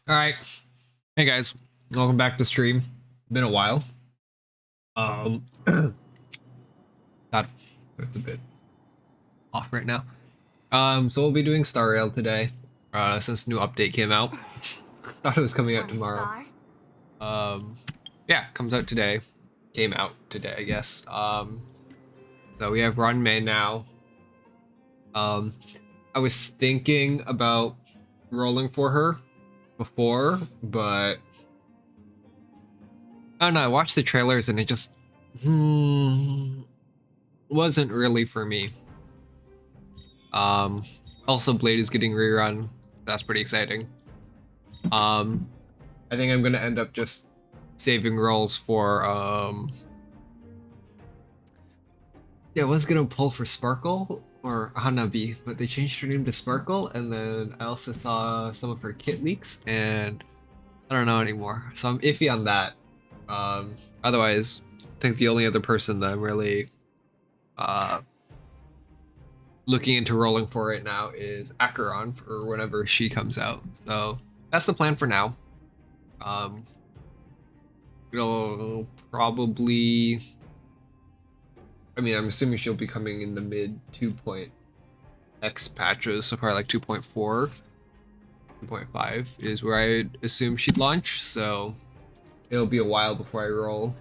All right. Hey guys, welcome back to stream. Been a while. God, it's a bit off right now. So we'll be doing Star Rail today. Since new update came out. Thought it was coming out tomorrow. Yeah, comes out today. Came out today, I guess. So we have Run May now. I was thinking about rolling for her before, but I don't know. I watched the trailers and it just wasn't really for me. Also Blade is getting rerun. That's pretty exciting. I think I'm gonna end up just saving rolls for yeah, I was gonna pull for Sparkle or Hanabi, but they changed her name to Sparkle, and then I also saw some of her kit leaks, and I don't know anymore. So I'm iffy on that. Otherwise, I think the only other person that I'm really looking into rolling for right now is Acheron for whenever she comes out. So that's the plan for now. It'll probably, I mean, I'm assuming she'll be coming in the mid 2.x patches, so probably like 2.4, 2.5 is where I assume she'd launch. So it'll be a while before I roll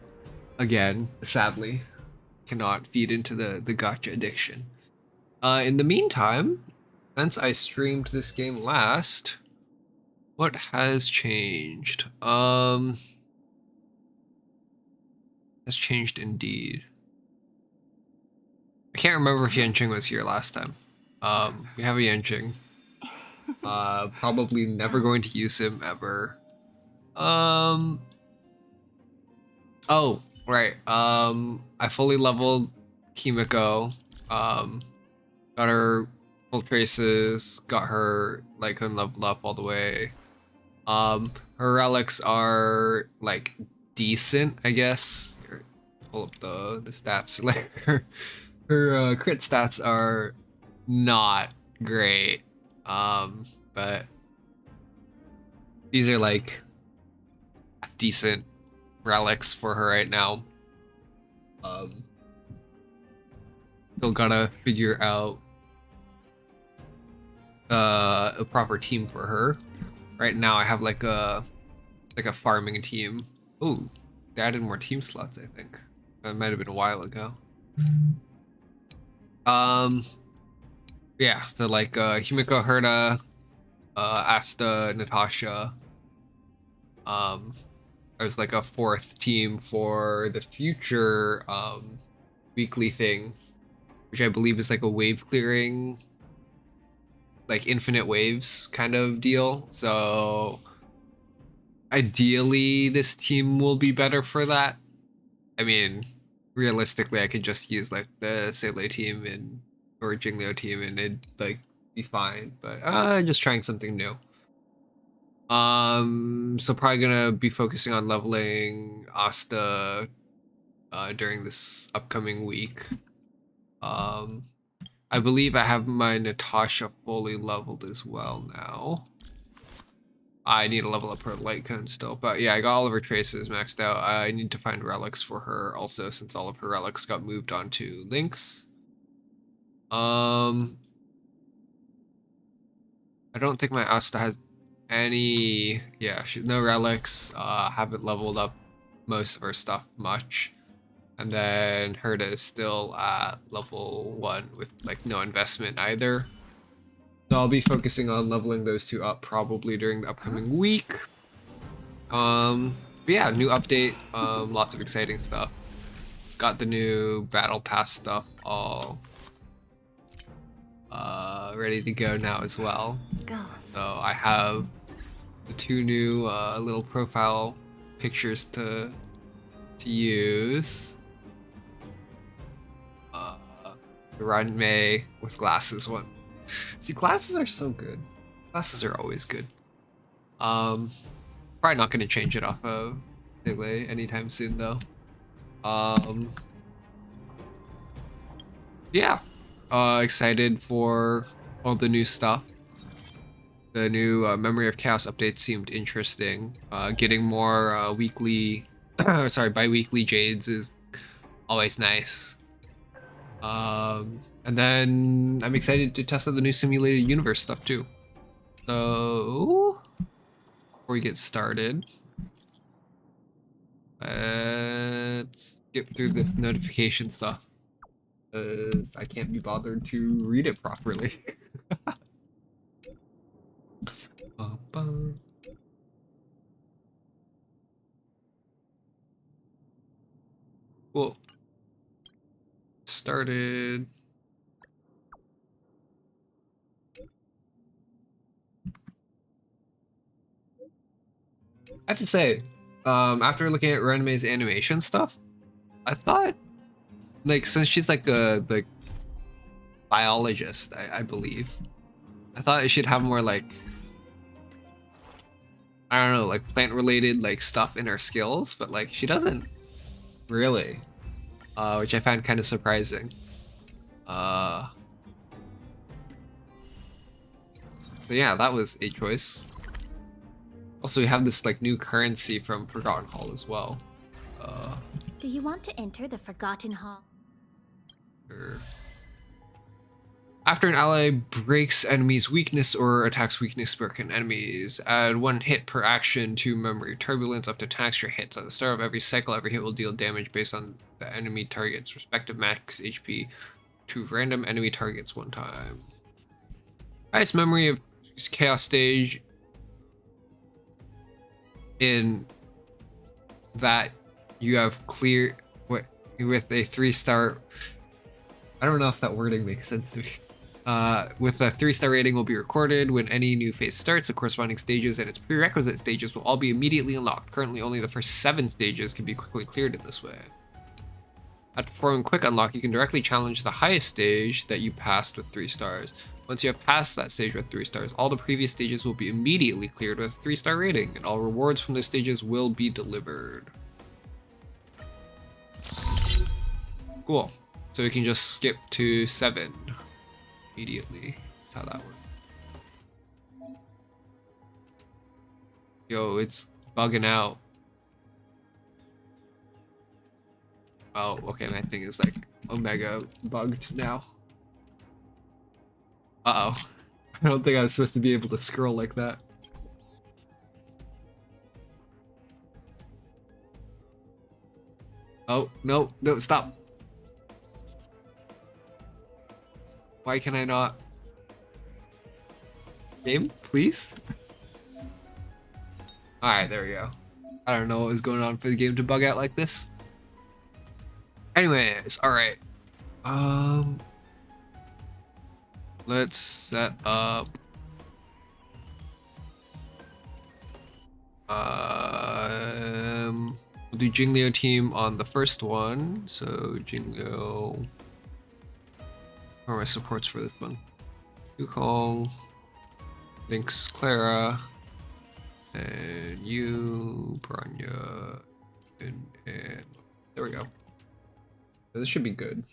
again. Sadly, cannot feed into the gacha addiction. In the meantime, since I streamed this game last, what has changed? Has changed indeed. I can't remember if Yanqing was here last time. We have a Yanqing. Probably never going to use him ever. Oh, right. I fully leveled Kimiko. Got her full traces, got her like leveled up all the way. Her relics are like decent, I guess. Here, pull up the stats. Like her crit stats are not great. But these are like decent relics for her right now. Still gotta figure out a proper team for her. Right now I have like a farming team. Ooh, they added more team slots, I think. That might have been a while ago. Yeah, so like Himiko, Herta, Asta, Natasha. There's like a fourth team for the future weekly thing, which I believe is like a wave clearing, like infinite waves kind of deal. So ideally this team will be better for that. I mean, realistically I could just use like the Sele team and or Jingleo team and it'd like be fine, but just trying something new. So probably gonna be focusing on leveling Asta during this upcoming week. I believe I have my Natasha fully leveled as well now. I need to level up her light cone still, but yeah, I got all of her traces maxed out. I need to find relics for her also, since all of her relics got moved onto links. I don't think my Asta has any, yeah, no relics. Haven't leveled up most of her stuff much. And then Herta is still at level 1 with like no investment either. So I'll be focusing on leveling those two up probably during the upcoming week. But yeah, new update, lots of exciting stuff. Got the new battle pass stuff all ready to go now as well. So I have the two new little profile pictures to use. The Run May with glasses one. See, glasses are so good. Glasses are always good. Probably not gonna change it off of Sele anytime soon though. Yeah. Excited for all the new stuff. the new Memory of Chaos update seemed interesting. Getting more weekly, sorry, bi-weekly jades is always nice. And then I'm excited to test out the new simulated universe stuff too. So before we get started, let's skip through this notification stuff because I can't be bothered to read it properly. Cool. Started. I have to say, after looking at Reneme's animation stuff, I thought, like, since she's like the biologist, I believe, I thought it should have more like, I don't know, like plant-related like stuff in her skills, but like she doesn't really, which I found kind of surprising. So yeah, that was a choice. Also, we have this like new currency from Forgotten Hall as well. Do you want to enter the Forgotten Hall? Sure. After an ally breaks enemy's weakness or attacks weakness-broken enemies, add 1 hit per action to memory turbulence, up to 10 extra hits. At the start of every cycle, every hit will deal damage based on the enemy target's respective max HP to random enemy targets 1 time. Highest memory of Chaos stage in that you have clear with a 3-star. I don't know if that wording makes sense to me. With a 3-star rating will be recorded when any new phase starts. The corresponding stages and its prerequisite stages will all be immediately unlocked. Currently, only the first 7 stages can be quickly cleared in this way. After performing quick unlock, you can directly challenge the highest stage that you passed with 3 stars. Once you have passed that stage with 3 stars, all the previous stages will be immediately cleared with a 3-star rating, and all rewards from the stages will be delivered. Cool. So we can just skip to 7 immediately. That's how that works. Yo, it's bugging out. Oh, okay, my thing is like Omega bugged now. Uh-oh. I don't think I was supposed to be able to scroll like that. Oh, no, stop. Why can I not? Game, please? Alright, there we go. I don't know what was going on for the game to bug out like this. Anyways, alright. Let's set up we'll do Jingliu team on the first one. So Jingliu, who are my supports for this one? Yukong, Lynx, Clara, and you, Branya, and there we go. So this should be good.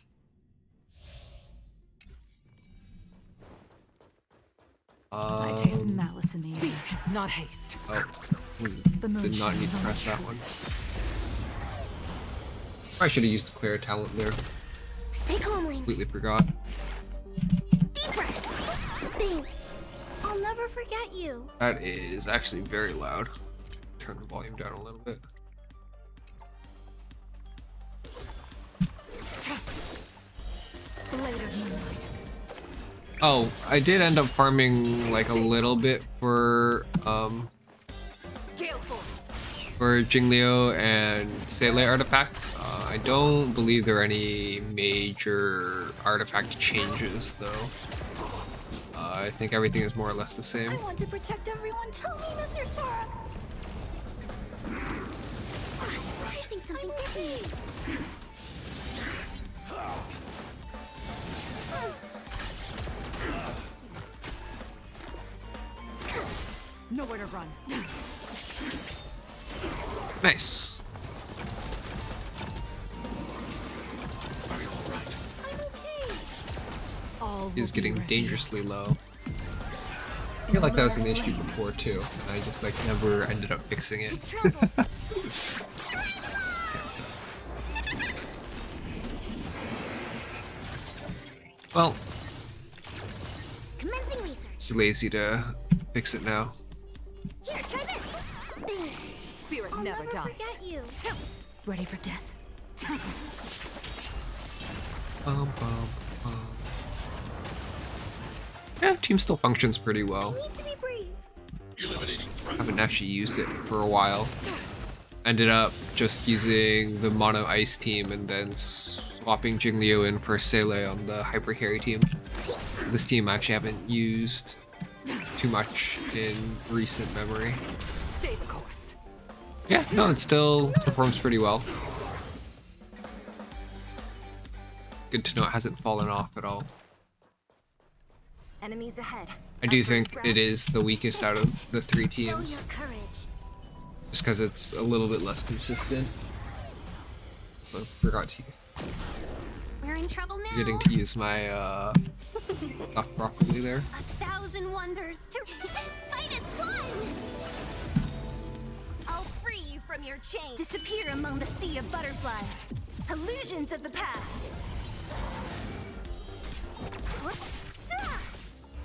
I taste malice in the air. Speed, not haste. Oh, did not need to press that one. I should have used the Clara talent there. Stay calm, Lynx. Completely forgot. Deep breath. Thanks. I'll never forget you. That is actually very loud. Turn the volume down a little bit. Blade of moonlight. Oh, I did end up farming like a little bit for Jingliu and Seele artifacts. I don't believe there are any major artifact changes though. I think everything is more or less the same. I want to protect everyone. Tell me, Mr. Sora. I think something could be. Nowhere to run. Nice. I'm okay. All He's getting dangerously low. I feel like that was an issue before too. I just like never ended up fixing it. Well, Commencing research. too lazy to fix it now. Here, try this. Spirit I'll never never dies. forget you. Ready for death? Bum, bum, bum. Yeah, team still functions pretty well. Need to be brave. Haven't actually used it for a while. Ended up just using the mono ice team and then swapping Jingliu in for Sele on the hyper carry team. This team I actually haven't used too much in recent memory. Stay the course. Yeah, no, it still performs pretty well. Good to know it hasn't fallen off at all. Enemies ahead. I do think it is the weakest out of the three Show your teams, courage. just because it's a little bit less consistent. So forgot to We're in trouble now. getting to use my stuff properly there. 1,000 wonders to fight is fun. I'll free you from your chains. Disappear among the sea of butterflies. Illusions of the past.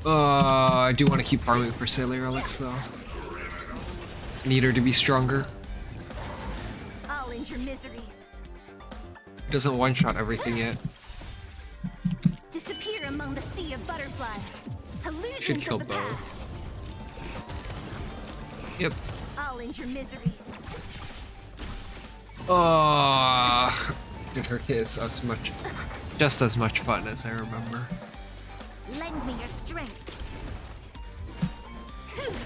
I do want to keep farming for Sailor Relics though. Need her to be stronger. I'll end your misery. Doesn't one-shot everything yet. Disappear among the sea of butterflies. Illusions Should kill of the both. past. Yep. I'll end your misery. Did her kiss just as much fun as I remember. Lend me your strength.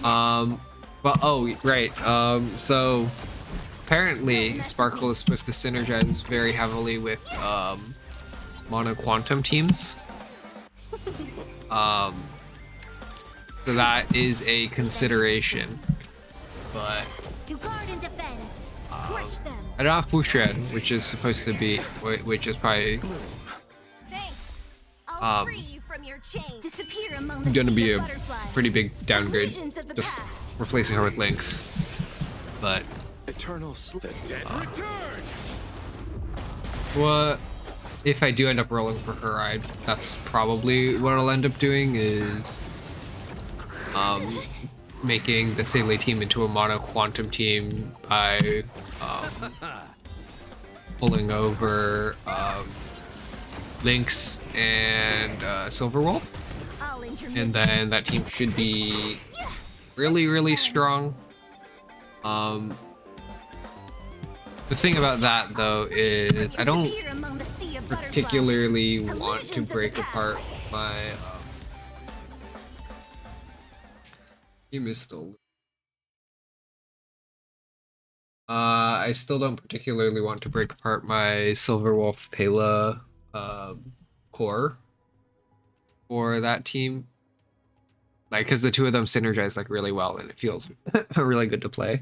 But oh, right. So apparently Sparkle is supposed to synergize very heavily with mono quantum teams. So that is a consideration, but To guard and defend. Crush them. I don't have Fushred, which is supposed to be, which is probably Thanks. I'll free you from your chains. Disappear among the gonna sea be of a butterflies. pretty big downgrade, Illusions of the just past. replacing her with Lynx. But Eternal sleep. The dead return. what if I do end up rolling for her? That's probably what I'll end up doing is making the Sailor team into a mono quantum team by pulling over Lynx and Silverwolf, I'll end your and misery. then that team should be really strong. The thing about that though is I don't Disappear among the sea of butterflies. particularly want to Illusions of break the apart past. my you missed still. I still don't particularly want to break apart my Silverwolf Pela core for that team. Like, because the two of them synergize like really well and it feels really good to play.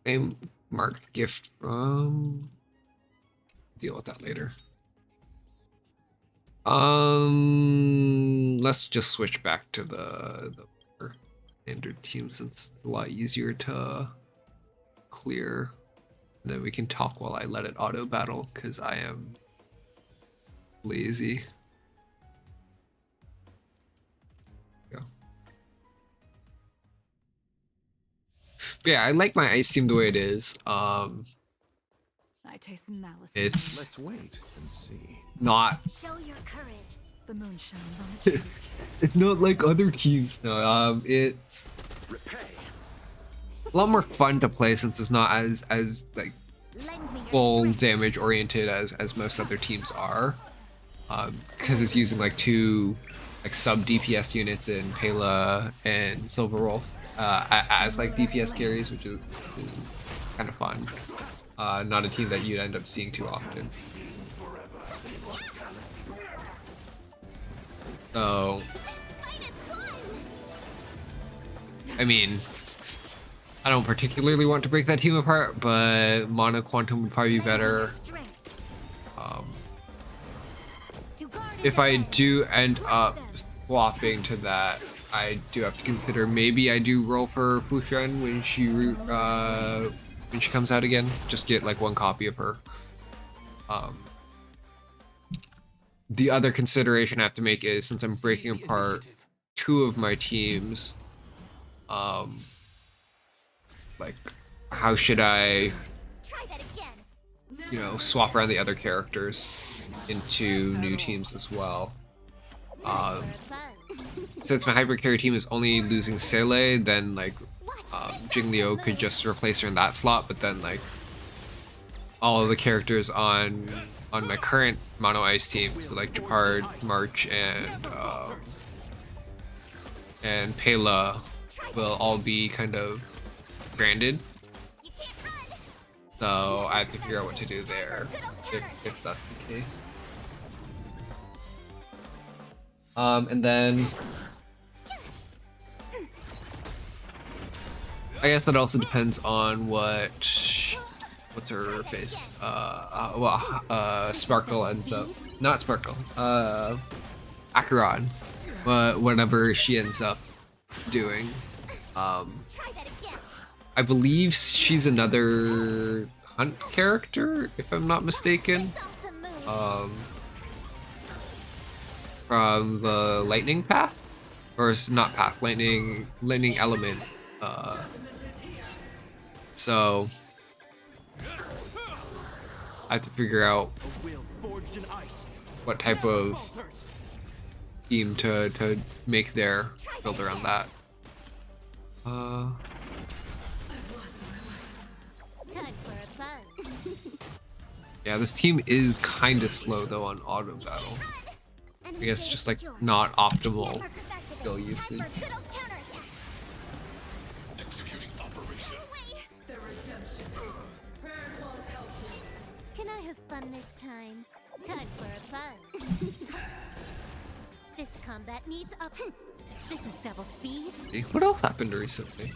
Same marked gift from... Deal with that later. Let's just switch back to the standard team since it's a lot easier to clear. And then we can talk while I let it auto battle because I am lazy. Go. But yeah, I like my ice team the way it is. I taste malice. It's Let's wait and see. not Show your courage. The moon shines on the cheek. it's not like other teams. No, it's Repay. a lot more fun to play since it's not as like Lend me your full strength. damage oriented as most other teams are. Because it's using like two like sub DPS units in Pela and Silverwolf as like DPS carries, which is kind of fun. Not a team that you'd end up seeing too often. So, I mean, I don't particularly want to break that team apart, but Mono Quantum would probably be better. Strength. Um, To guard and if I defend. do end up swapping to that, I do have to consider maybe I do roll for Fushan when she comes out again. Just get like one copy of her. The other consideration I have to make is, since I'm breaking apart two of my teams, like, how should I, swap around the other characters into new teams as well? Since my hyper carry team is only losing Sele, then like Jingliu could just replace her in that slot, but then like all of the characters on my current mono ice team, so like Japard, March, and Pela will all be kind of branded. So I have to figure out what to do there if that's the case. And then I guess that also depends on what's her face? Sparkle ends up, not Sparkle, Acheron, whatever she ends up doing. I believe she's another hunt character, if I'm not mistaken. From the lightning path, or it's not path, lightning element. So I have to figure out what type of team to make there, build around that. Yeah, this team is kind of slow though on auto battle. I guess just like not optimal skill usage. Can I have fun this time? Time for a fun. This combat needs up. This is double speed. What else happened recently?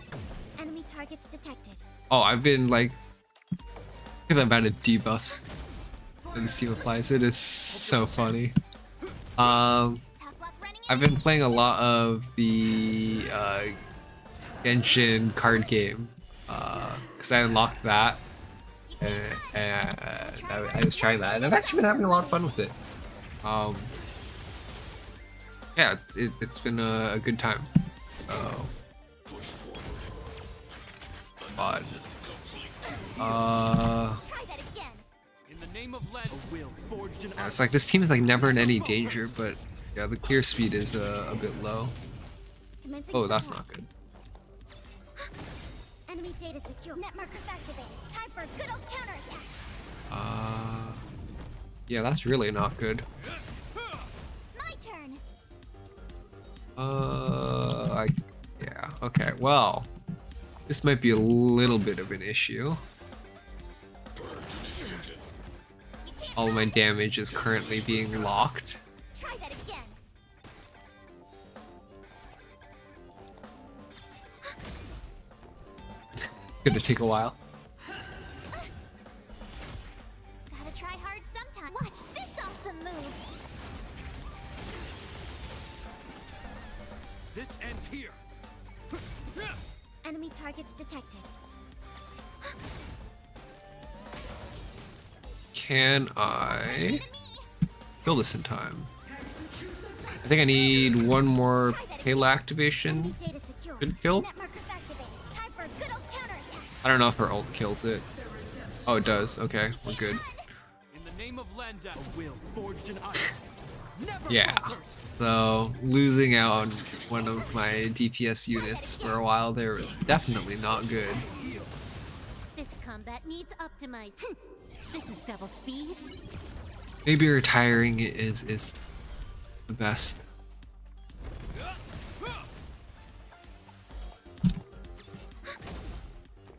Enemy targets detected. Oh, I've been like, I've added debuffs when this team applies. It is so funny. I've been playing a lot of the Genshin card game because I unlocked that, and I was trying that, and I've actually been having a lot of fun with it. Yeah, it's been a good time. But yeah, it's like this team is like never in any danger, but yeah, the clear speed is a bit low. Oh, that's not good. Enemy data secure. Net markers activated. Time for a good old counterattack. Yeah, that's really not good. My turn. Yeah, okay, well, this might be a little bit of an issue. All my damage is currently being locked. Try that again. It's gonna take a while. Gotta try hard sometime. Watch this awesome move. This ends here. Enemy targets detected. Can I kill this in time? I think I need one more Pela activation. Data secure. Good kill. Net markers activated. Time for a good old counterattack. I don't know if her ult kills it. Oh, it does. Okay, we're good. In the name of Landa, a will forged in ice. Never Yeah. falters. So losing out on one of my DPS units for a while there was definitely not good. This combat needs optimized. This is double speed. Maybe retiring is the best.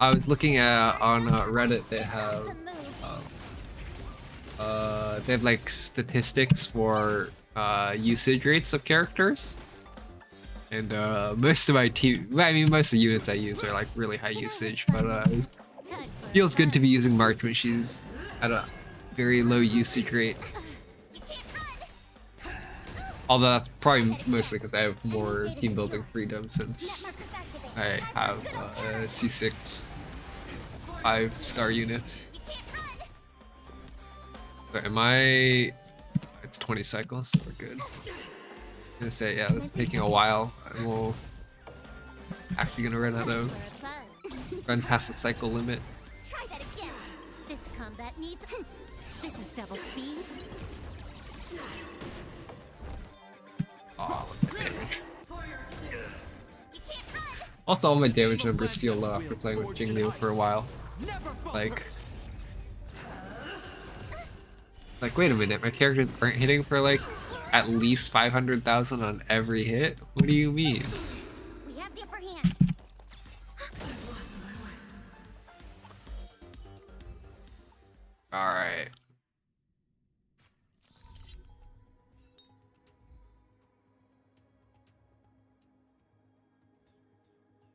I was looking at on Reddit. They have like statistics for usage rates of characters, and most of my team, most of the units I use are like really high usage, but it feels good to be using March when she's at a very low usage rate. Although that's probably mostly because I have more team building freedom since I have C6 5-star units. So am I? It's 20 cycles, so we're good. I'm gonna say, yeah, it's taking a while. I'm actually gonna run past the cycle limit. Try that again. This combat needs. This is double speed. Oh, look at the damage. Also, all my damage numbers feel low after playing with Jingliu for a while. Like, wait a minute, my characters aren't hitting for like at least 500,000 on every hit? What do you mean? We have the upper hand. Alright.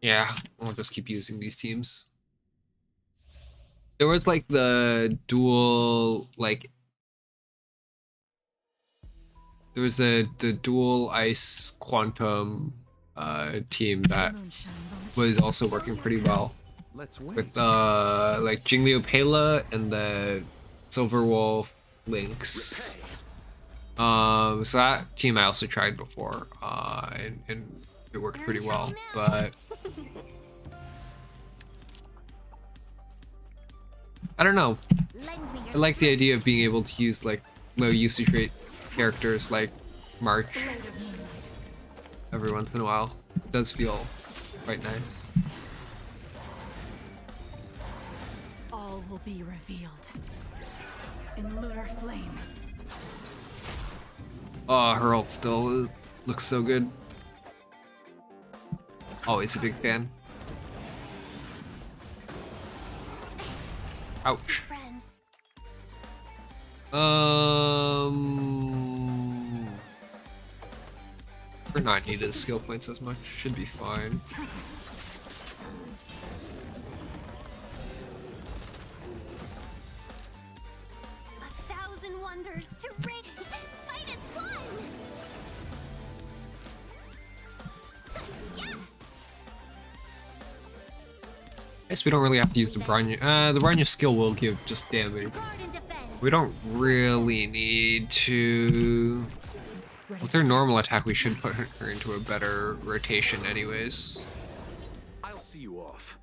Yeah, I'll just keep using these teams. There was like the dual, like, there was the dual ice quantum team that was also working pretty well with like Jingliu Pela and the Silver Wolf Lynx. So that team I also tried before, and it worked pretty well, but I don't know. I like the idea of being able to use like low usage rate characters like March every once in a while. It does feel quite nice. All will be revealed in lunar flame. Oh, her ult still looks so good. Always a big fan. Ouch. We're not needed skill points as much. Should be fine. A thousand wonders to rid. Fight as one. Yeah. I guess we don't really have to use the Bronya. The Bronya skill will give just damage. Guard and defend. We don't really need to. With her normal attack, we should put her into a better rotation anyways. I'll see you off.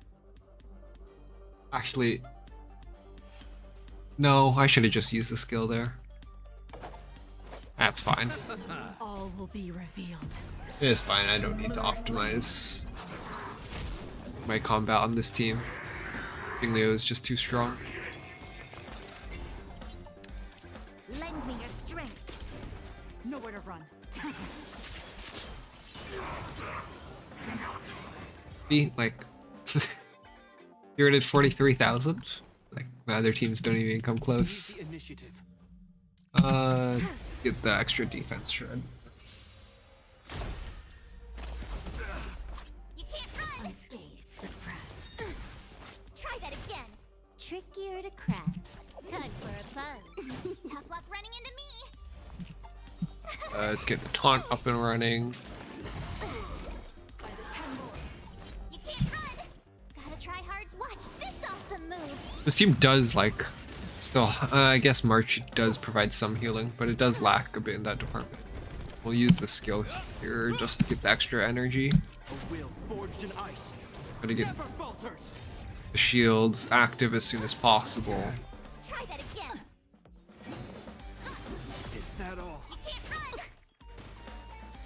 Actually, no, I should have just used the skill there. That's fine. All will be revealed. It is fine, I don't need to optimize my combat on this team. Jingliu is just too strong. Lend me your strength. Nowhere to run. Be like, you're at 43,000. Like my other teams don't even come close. The initiative. Get the extra defense shred. You can't run. Unscathed. Suppress. Try that again. Trickier to crack. Time for a fun. Tough luck running into me. Let's get the taunt up and running. You can't run. Gotta try hard. Watch this awesome move. This team does like, still, I guess March does provide some healing, but it does lack a bit in that department. We'll use the skill here just to get the extra energy. A will forged in ice. Gotta get Never falters. the shields active as soon as possible. Try that again. Is that all? You can't run.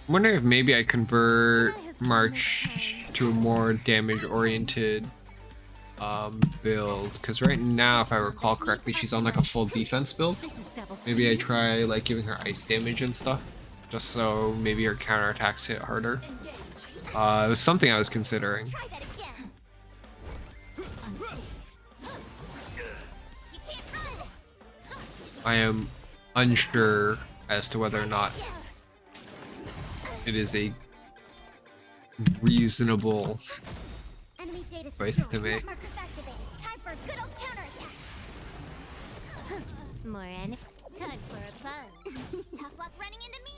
I'm wondering if maybe I convert March to a more damage-oriented build, because right now, if I recall correctly, she's on like a full defense build. This is double Maybe I try like giving her ice damage and stuff, just so maybe her counterattacks hit harder. It was something I was considering. Try that again. Unscathed. You can't run. I am unsure as to whether or not it is a reasonable Enemy data choice secure. to make. Markers activated. Time for a good old counterattack. Morin, time for a fun. Tough luck running into me.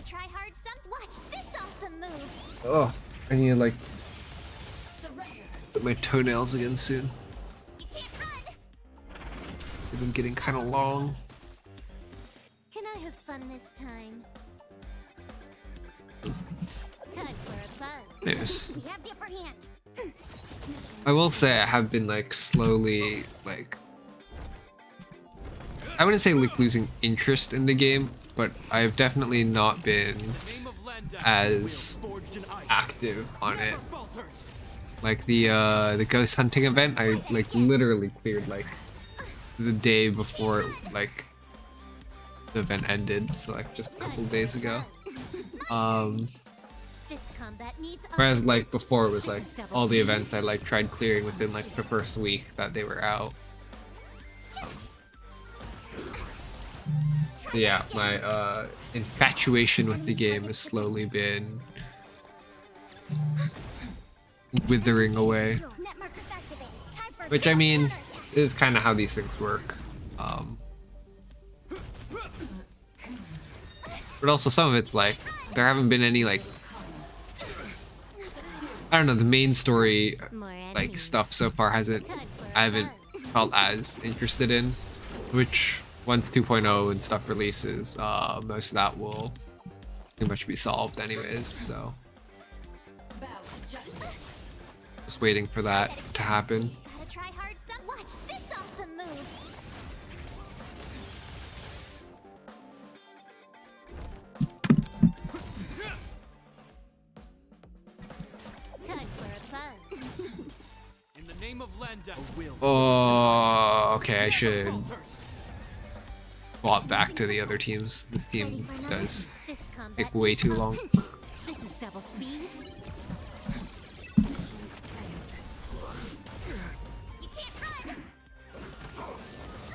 Gotta try hard some. Watch this awesome move. Oh, I need to like put my toenails again soon. You can't run. They've been getting kind of long. Can I have fun this time? Time for a buzz. Yes. We have the upper hand. I will say I have been like slowly like I wouldn't say like losing interest in the game, but I've definitely not been Name of Lenda, as will forged in ice. active on it. Never falters. Like the ghost hunting event, I like literally cleared like the day before like the event ended, so like just a couple days ago. This combat needs a Whereas like before it was like all the events I like tried clearing within like the first week that they were out. So yeah, my infatuation with the game has slowly been withering away. net markers activated. Time for Which I mean is kind of how these things work. But also some of it's like there haven't been any like I don't know, the main story more like enemies. stuff so far hasn't I haven't felt as interested in, which once 2.0 and stuff releases, most of that will pretty much be solved anyways, so just waiting for that to happen. Gotta try hard some. Watch this awesome move. Time for a buzz. In the name of Lenda, a will Oh, okay, I should falters. swap back to the other teams. This team does This combat take way too long. This is double speed. You can't run.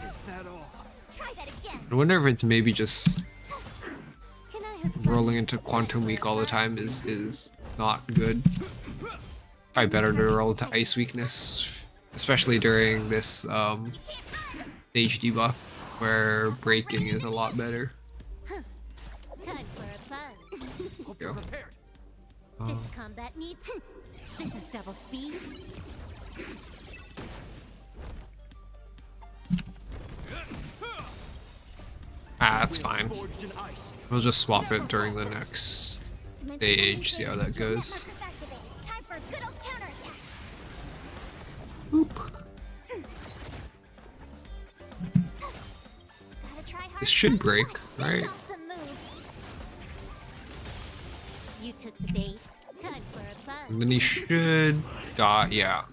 Is that all? Try that again. I wonder if it's maybe just Can I have fun? rolling into Quantum Week all the time is not good. Probably better to roll into Ice Weakness, especially during this stage debuff where breaking is a lot better. Time for a buzz. Hope Go. you're prepared. This combat needs. This is double speed. That's fine. Forged in ice. We'll just swap it during the next stage, see how that goes. Time for a good old counterattack. Boop. Gotta try hard. This should break, Watch this right? awesome move. You took the bait. Time for a buzz. And then he should die. Yeah,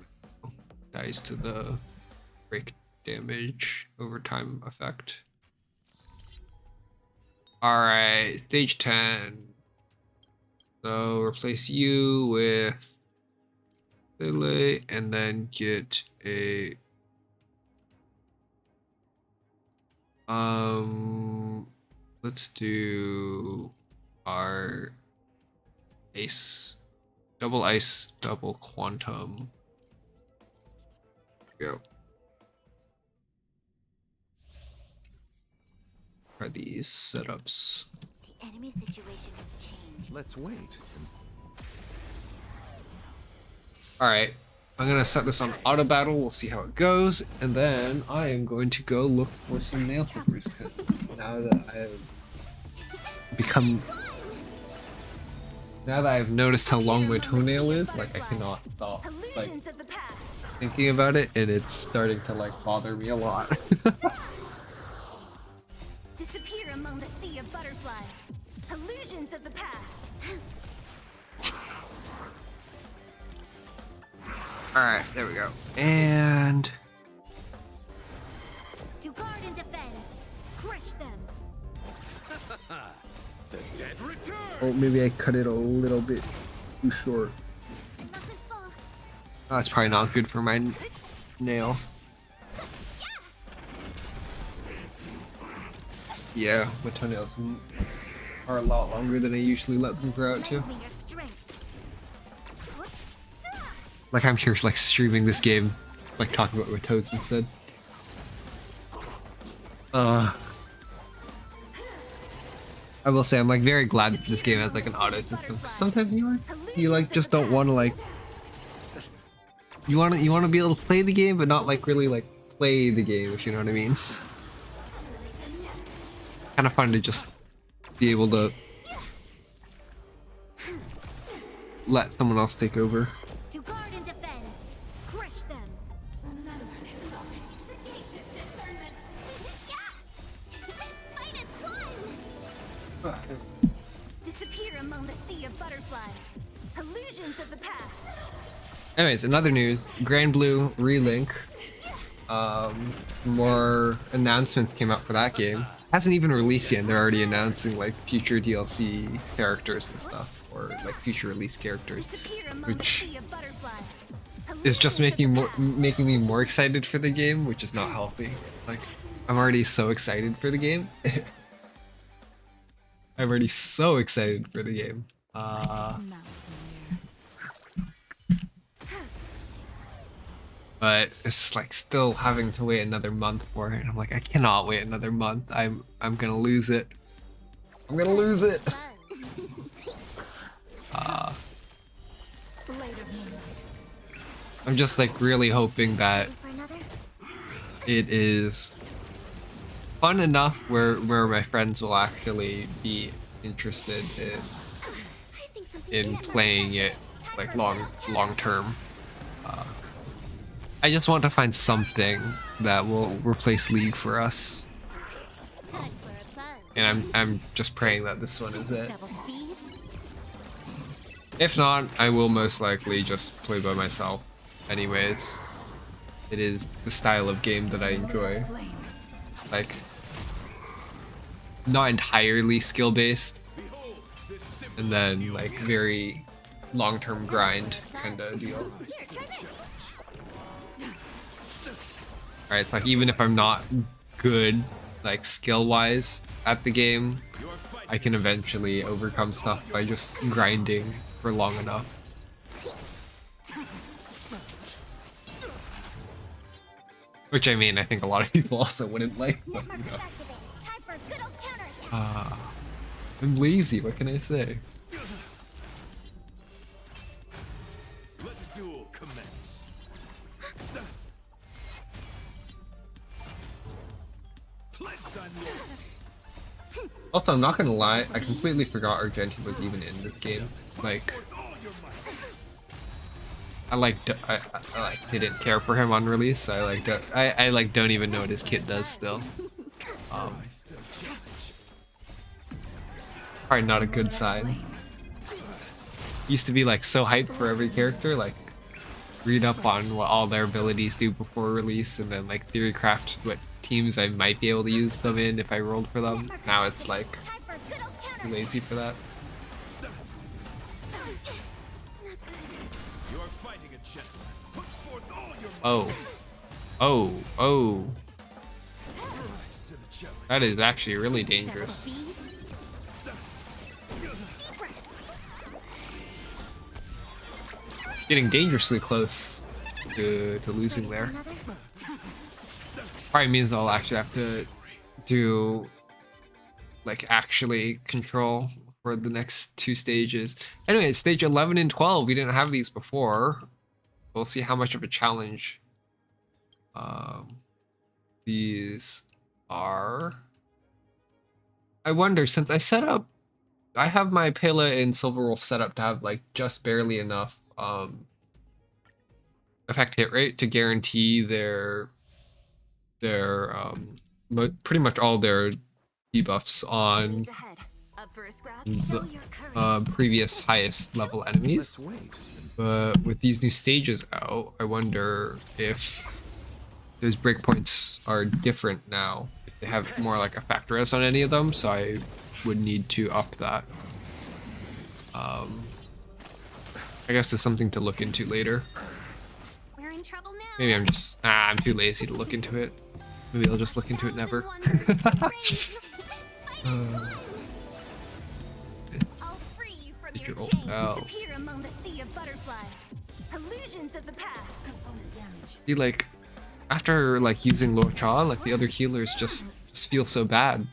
dies to the break damage overtime effect. All right, stage 10. So replace you with Lily, and then get a let's do our double ice, double quantum. Go. Try these setups. The enemy situation has changed. Let's wait. Alright, I'm gonna set this on auto battle, we'll see how it goes, and then I am going to go look for some nail clippers, because now that I've noticed how long my toenail is, like I cannot stop like Illusions of the past. thinking about it, and it's starting to like bother me a lot. Disappear among the sea of butterflies. Illusions of the past. Alright, there we go. And To guard and defend. Crush them. The dead return. oh, maybe I cut it a little bit too short. Mustn't fall. That's probably not good for my nail. Yeah, my toenails are a lot longer than I usually let them grow out to. Lend me your strength. Like I'm here like streaming this game, like talking about my toes instead. I will say I'm like very glad that this game has like an auto system. Sometimes you like just don't want to like you want to be able to play the game but not like really like play the game, if you know what I mean. Kind of fun to just be able to let someone else take over. To guard and defend. Crush them. Remember this moment. Sagacious discernment. Yeah! Fight is won! Disappear among the sea of butterflies. Illusions of the past. Anyways, in other news, Grand Blue Relink. More announcements came out for that game. Hasn't even released yet, and they're already announcing like future DLC characters and stuff, or like future release characters, which is just making me more excited for the game, which is not healthy. Like, I'm already so excited for the game. I'm already so excited for the game. But it's like still having to wait another month for it. And I'm like, I cannot wait another month. I'm gonna lose it. I'm gonna lose it. I'm just like really hoping that it is fun enough where my friends will actually be interested in playing it like long term. I just want to find something that will replace League for us, and I'm just praying that this one is it. If not, I will most likely just play by myself. Anyways, it is the style of game that I enjoy. Like, not entirely skill based, and then like very long-term grind kind of deal. Alright, it's like even if I'm not good, like skill-wise at the game, I can eventually overcome stuff by just grinding for long enough. Which I mean, I think a lot of people also wouldn't like, but you know. I'm lazy, what can I say? Also, I'm not gonna lie, I completely forgot Argenti was even in this game. Like, I didn't care for him on release. I like don't even know what his kit does still. Probably not a good sign. Used to be like so hyped for every character, like read up on what all their abilities do before release, and then like theory craft what teams I might be able to use them in if I rolled for them. Now it's like too lazy for that. Oh. That is actually really dangerous. Getting dangerously close to losing there. Probably means I'll actually have to do like actually control for the next two stages. Anyway, stage 11 and 12, we didn't have these before. We'll see how much of a challenge these are. I wonder, since I have my Pela and Silverwolf set up to have like just barely enough effect hit rate to guarantee their pretty much all their debuffs on the previous highest level enemies. But with these new stages out, I wonder if those breakpoints are different now. If they have more like effect res on any of them, so I would need to up that. I guess there's something to look into later. We're in trouble now. Maybe I'm too lazy to look into it. Maybe I'll just look into it never. I'll free you from your chains. Disappear among the sea of butterflies. Illusions of the past. See, like, after like using Lo Cha, like the other healers just feel so bad.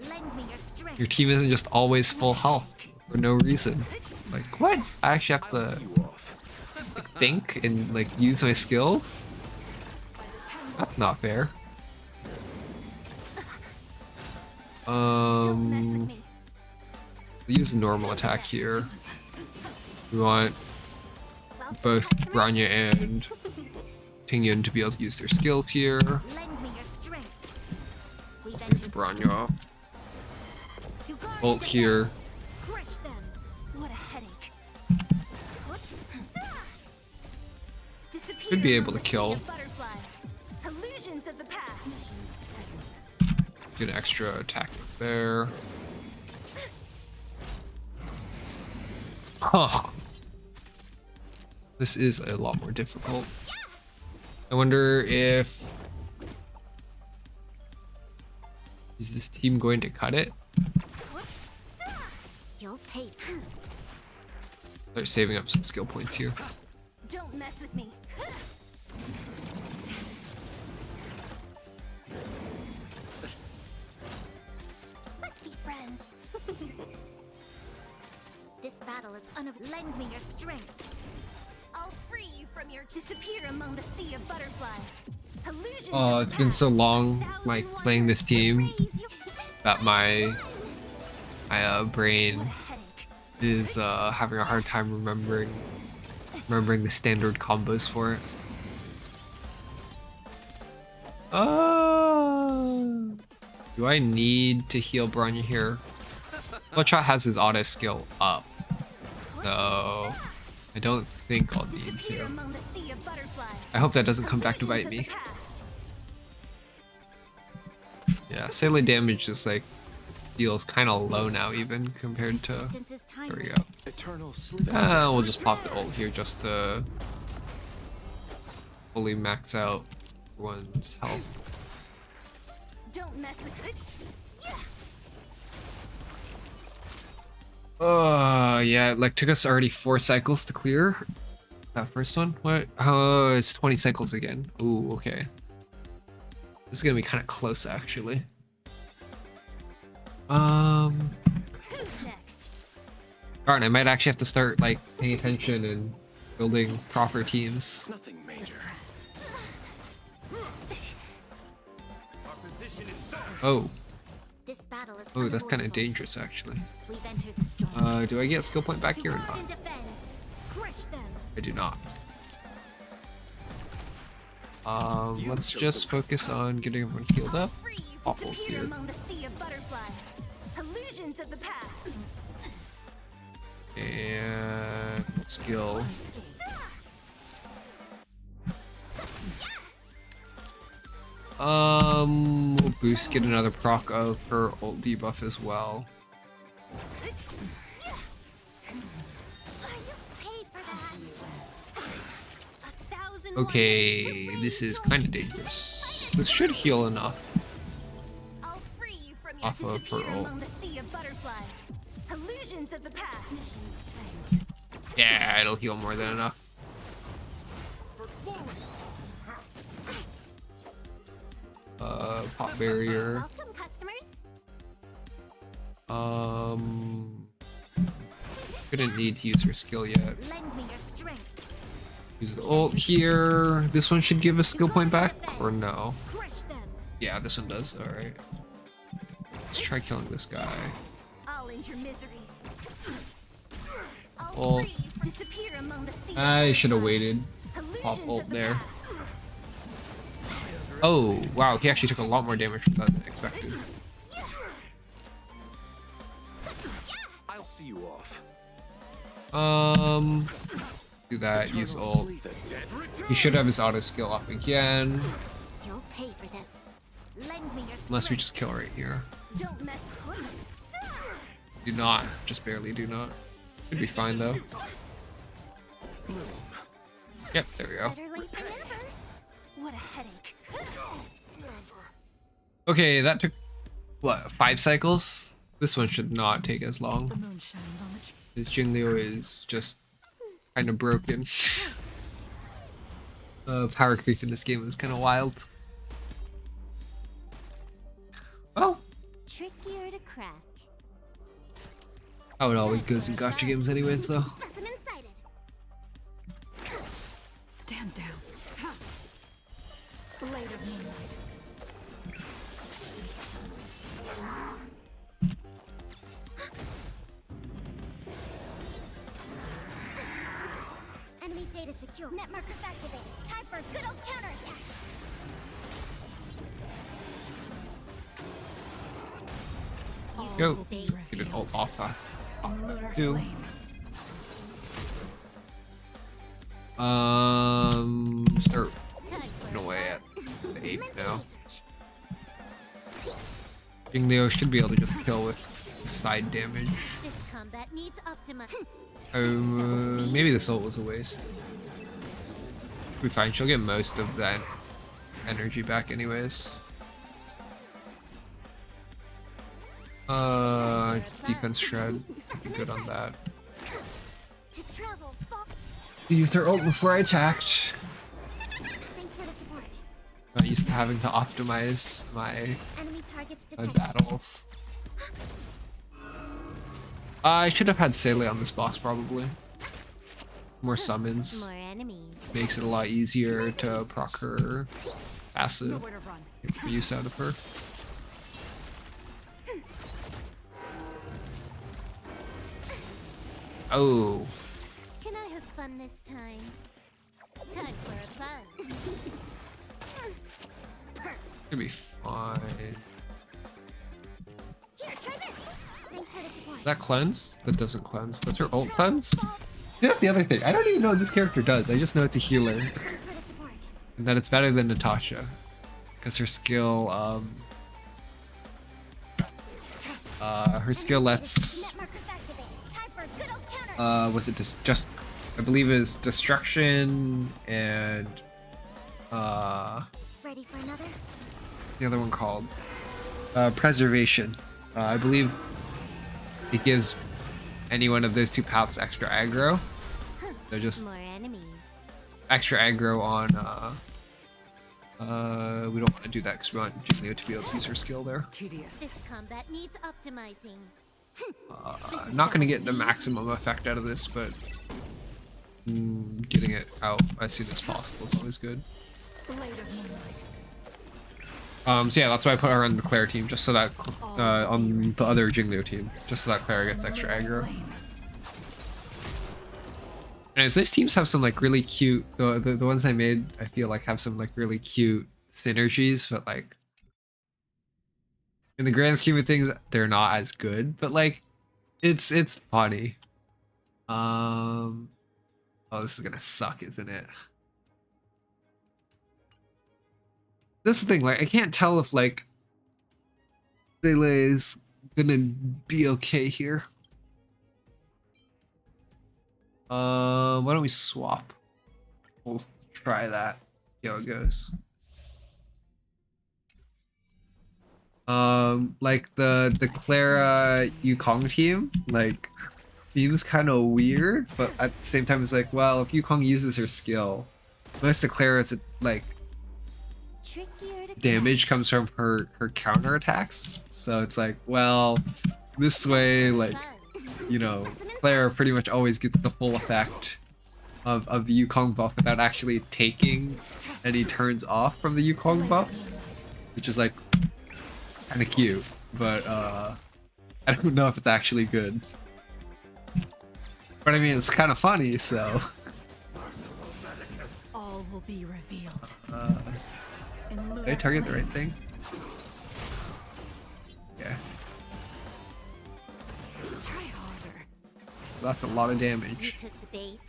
Lend me your strength. Your team isn't just always full health for no reason. Like, what? I actually have to like, think and like use my skills? That's not fair. Don't mess with me. We'll use a normal attack here. We want both Bronya and Tingyun to be able to use their skills here. Lend me your strength. We've entered Bronya. to guard Ult the here. land. Crush them. What a headache. Disappear Should be among able to the sea kill. of butterflies. Illusions of the past. Get an extra attack there. Huh. This is a lot more difficult. I wonder if... Is this team going to cut it? You'll pay. They're saving up some skill points here. Don't mess with me. Let's be friends. This battle is lend me your strength. I'll free you from your disappear among the sea of butterflies. Illusions Oh, of it's the been so past. long, like, playing this team Raise you. that my brain What a headache. is having a hard time remembering the standard combos for it. Do I need to heal Bronya here? Bloodshot has his auto skill up, so I don't think I'll need Disappear to. among the sea of butterflies. I hope that doesn't come back to bite Illusions me. of the past. Yeah, Sailor damage is like feels kind of low now, even compared to. Resistance is There we timeless. go. Eternal sleep. We'll just pop the ult here just to fully max out one's health. Don't mess with it. Yeah, it like took us already 4 cycles to clear that first one. What? Oh, it's 20 cycles again. Ooh, okay. This is gonna be kind of close, actually. Who's next? Darn, I might actually have to start like paying attention and building proper teams. Nothing major. Our position is so. Oh, This battle is oh, that's kind of unavoidable. dangerous, actually. We've entered the storm. Do I get a skill point back To here or guard not? and defend. Crush them. I do not. Let's just focus on getting everyone healed up. Free you Awful disappear here. among the sea of butterflies. Illusions of the past. And skill. We'll boost, get another proc of her ult debuff as well. Okay, this is kind of dangerous. This should heal enough. I'll free you from your Off of her disappear ult. among the sea of butterflies. Illusions of the past. Yeah, it'll heal more than enough. Pop barrier. Welcome, customers. Couldn't need to use her skill yet. Lend me your strength. Use the ult here. This one should give a skill point back, or no? Crush them. Yeah, this one does. All right. Let's try killing this guy. I'll end your misery. I'll Ult. free you. Disappear among the sea of I should have butterflies. waited. Pop Illusions ult of the there. past. Oh, wow, he actually took a lot more damage than expected. I'll see you off. Do that, use Eternal ult. sleep. The dead return. He should have his auto skill up again. You'll pay for this. Lend me your Unless we strength. just kill right here. Don't mess with me. Do not. Just barely do not. Should be fine though. Yep, there we go. Better late than never. What a headache. Okay, that took, what, 5 cycles? This one should not take as The long. moon shines on the This Jingliu is just kind of broken. Power creep in this game is kind of wild. Well, Trickier to crack. How it always goes in gacha games anyways though. Specimen sighted. Stand down. Blade of moonlight. Enemy data secure. Net markers activated. Time for a good old counterattack. Go. Will be Get an ult revealed. off us. On lunar Ew. flame. Start Time for chipping away at the 8 immense now. research. Jingleo should be able to just kill with side damage. This combat needs optimization. Maybe this ult was a waste. Be fine. She'll get most of that energy back anyways. Defense shred. Be good on that. To travel far. I used her ult before I attacked. Thanks for the support. Not used to having to optimize my Enemy targets my detected. battles. I should have had Sele on this boss probably. More summons. More enemies. Makes it a lot easier to proc her passive. Nowhere to run. Get more use out of her. Oh, Can I have fun this time? Time for a fun. gonna be fine. Here, try this. Thanks for the support. That cleanse? That doesn't cleanse. That's her ult cleanse? Yeah, that's the other thing. I don't even know what this character does. I just know it's a healer. Thanks for the support. And that it's better than Natasha. Because her skill, her skill lets, Net markers activated. Time for a good old counter. was it just, I believe is destruction and, Ready for another? the other one called, preservation. I believe it gives any one of those two paths extra aggro. They're just More enemies. extra aggro on, we don't want to do that because we want Jingleo to be able to use her skill there. Tedious. This combat needs optimizing. Not going to get the maximum effect out of this, but getting it out as soon as possible is always good. Blade of moonlight. So yeah, that's why I put her on the Claire team, just so that, on the other Jingleo team, just so that Claire gets extra aggro. Flame. And these teams have some like really cute, the ones I made, I feel like have some like really cute synergies, but like, in the grand scheme of things, they're not as good, but like, it's funny. Oh, this is gonna suck, isn't it? This is the thing, like, I can't tell if like Lele is gonna be okay here. Why don't we swap? We'll try that. See how it goes. Like the Clara Yukong team, like seems kind of weird, but at the same time it's like, well, if Yukong uses her skill, most of Clara's like Trickier to damage comes from her counter attacks, so it's like, well, this way, like, you know, Clara pretty much always gets the full effect of the Yukong buff without actually taking any turns off from the Yukong buff, which is like kind of cute, but I don't know if it's actually good. But I mean, it's kind of funny, so. All will be revealed. In Did I lunar target the flame. right thing? Yeah, Try harder. that's a lot of You damage. took the bait.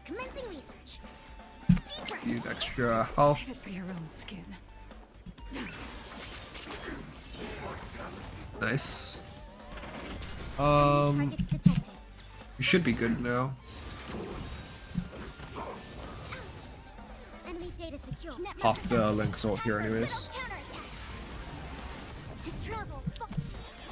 Commencing research. Deeper. Use extra health. Save it for your own skin. Nice. Targets detected. We should be good now. Enemy data secure. Net Pop markers the activated. Link Soul here Time for a good anyways. old counterattack. To travel far.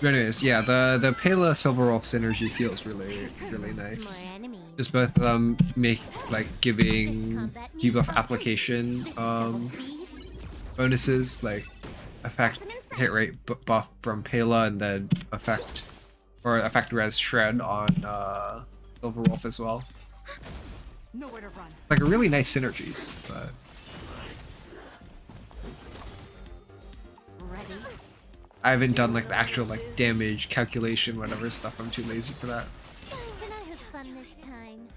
But anyways, yeah, the Pela Silverwolf synergy feels really More nice. enemies. Just both of them make like This giving combat needs debuff optimizing. application This is double speed. bonuses like affect hit rate buff from Pela, and then effect res shred on Silver Wolf as well. Nowhere to run. Like a really nice synergies, but Ready? I haven't done like the actual like damage calculation, whatever stuff. I'm too lazy for that. Can I have fun this time?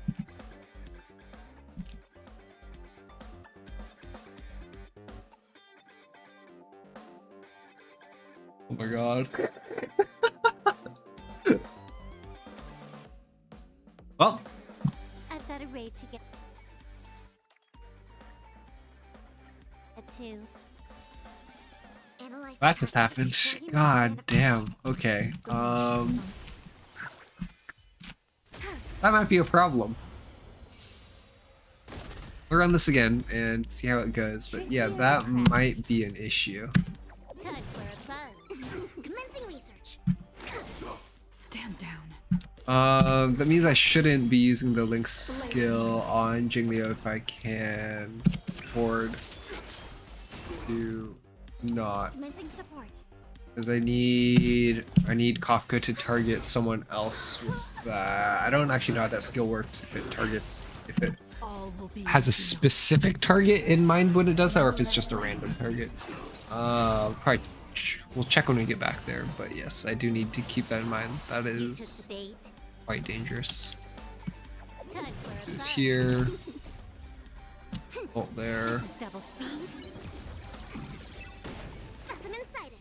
Oh my god. Well, I've got a raid to get. A 2. Analyze that the just target happened. before you God move on. damn. Okay. That might be a problem. We'll run this again and see how it goes. But yeah, that might be an issue. Time for a buzz. Commencing research. Stand down. That means I shouldn't be using the Link skill on Jingliu if I can afford to not. Commencing support. Because I need Kafka to target someone else with that. I don't actually know how that skill works, if it All will be has a specific target in mind when it does that, or if it's just a random target. Probably we'll check when we get back there, but yes, I do need to keep that in mind. That You took is the bait. quite dangerous. Time for a Is buzz. here. Ult there. This is double speed. Specimen sighted.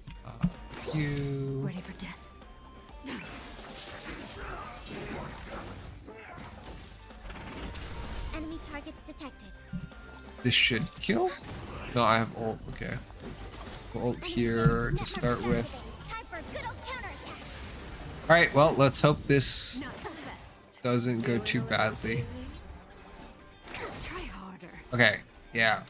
You. ready for death. Enemy targets detected. This should kill? No, I have ult. Okay. Ult here to start with. Time for a good old counterattack. Alright, well, let's hope this Not so fast. doesn't go too badly. Try harder. Okay, yeah.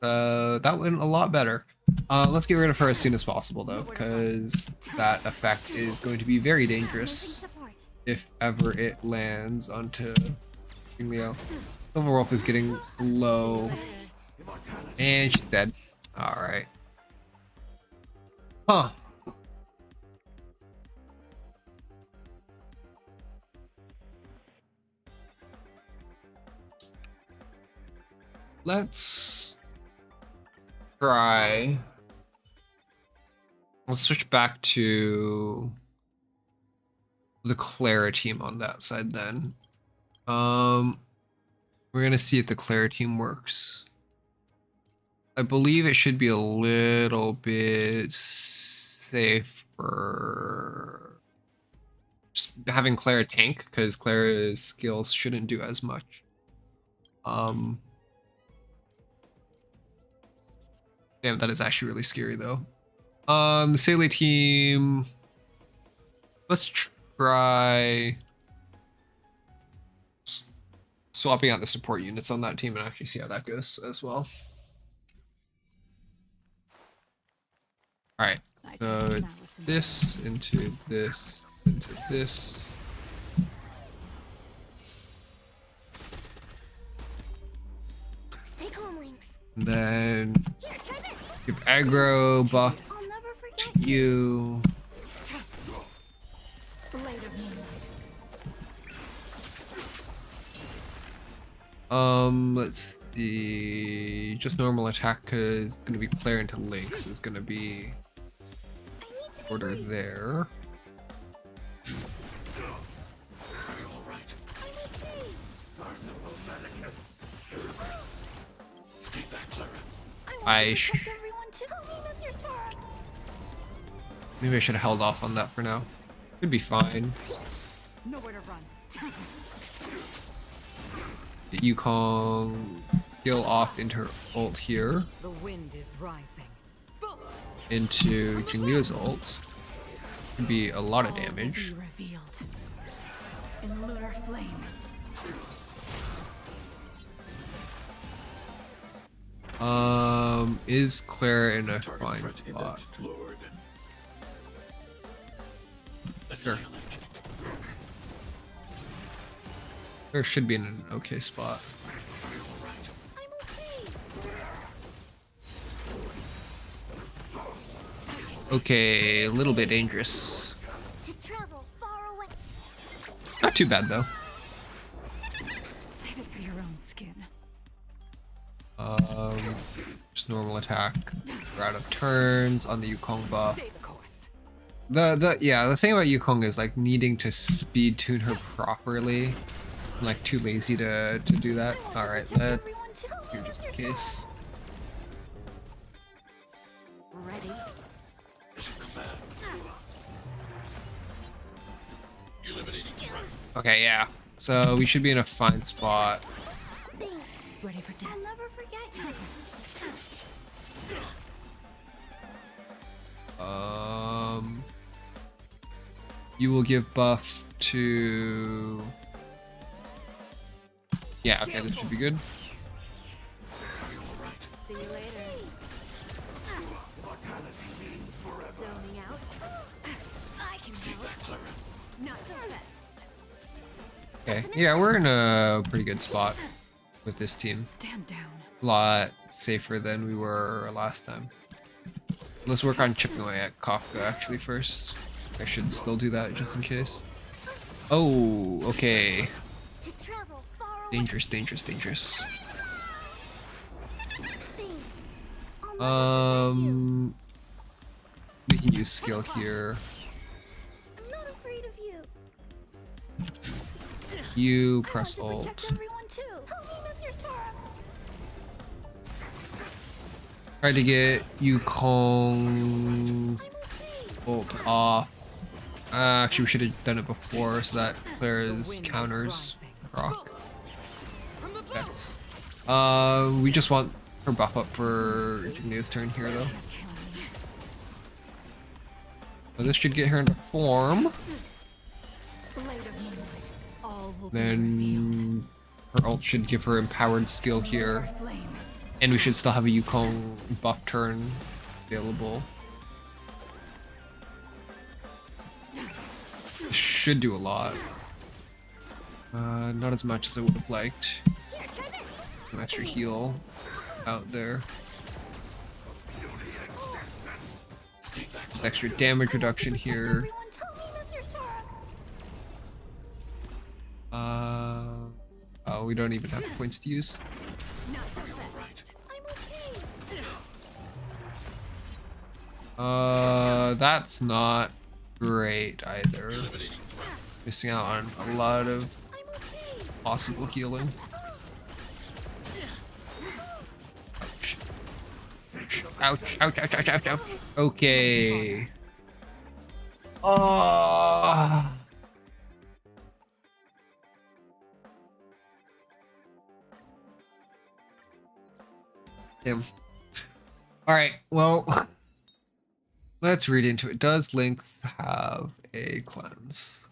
That went a lot better. Let's get rid of her as soon as possible, though, because that effect is going to be very dangerous Support. if ever it lands onto Leo. Silver Wolf is getting low, and she's dead. Alright. Huh. Let's try. Let's switch back to the Clara team on that side then. We're gonna see if the Clara team works. I believe it should be a little bit safer just having Clara tank, because Clara's skills shouldn't do as much. Damn, that is actually really scary though. The Sailor team. Let's try swapping out the support units on that team and actually see how that goes as well. Alright, I taste so malice in this into this into this. Stay calm, Lynx. And then Here, try this. give aggro buff I'll never forget to you. Blade of moonlight. Let's see. Just normal attack, because it's gonna be Claire into Lynx is gonna be I need to be order brave. there. I'm okay. I sh Everyone to help me, Mr. Star. maybe I should have held off on that for now. Could be fine. Nowhere to run. Get Yukong heal off into her ult here. The wind is rising. Into Jingliu's ult. Could be a lot of All will damage. be revealed in lunar flame. Is Claire in a fine spot? Sure. Claire should be in an okay spot. I'm okay. Okay, a little bit dangerous. To travel far away. Not too bad though. Save it for your own skin. Just normal attack. We're out of turns on the Yukong buff. Stay the course. The thing about Yukong is like needing to speed tune her properly. I'm like too lazy to do that. Alright, let's do just in case. Ready? Okay, yeah. So we should be in a fine spot. Ready for death. I'll never forget you. You will give buff to... Yeah, okay, this should be good. See you later. Zoning out. I can help. Not so fast. Okay, yeah, we're in a pretty good spot with this team. Stand down. A lot safer than we were last time. Let's work on chipping away at Kafka actually first. I should still do that just in case. Oh, okay. To travel far away. Dangerous, dangerous, dangerous. Things. I'll never forget you. We can use skill here. I'm not afraid of you. You I press want to protect alt. everyone too. Help me, Mr. Sora. Try to get Yukong I'm okay. ult off. Actually, we should have done it before so that clears counters proc. Effects. We just want her buff up for Jigneo's turn here though. So this should get her into form. Blade of moonlight. All will be revealed. Then her ult should give her empowered skill here. Flame. And we should still have a Yukong buff turn available. Should do a lot. Not as much as I would have liked. Here, try this. Some extra heal out there. Extra damage reduction here. Everyone tell me, Mr. Sora. Oh, we don't even have points to use. Not so fast. I'm okay. That's not great either. Missing out on a lot of I'm okay. possible healing. Ouch. Ouch, ouch, ouch, ouch, ouch, ouch. Okay. Oh. Damn. Alright, well, let's read into it. Does Lynx have a cleanse?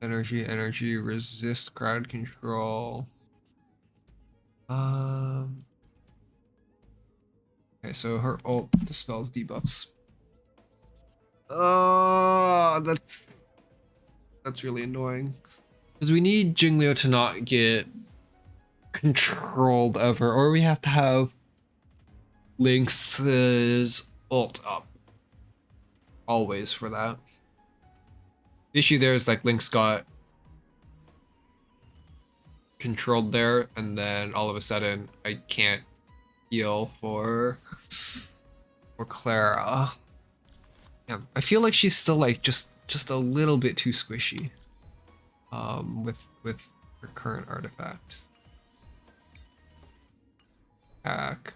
Energy, resist crowd control. Okay, so her ult dispels debuffs. That's really annoying. Because we need Jingliu to not get controlled ever, or we have to have Lynx's ult up. Always for that. The issue there is like Lynx got controlled there, and then all of a sudden I can't heal for Clara. Yeah, I feel like she's still like just a little bit too squishy. With her current artifacts. Hack.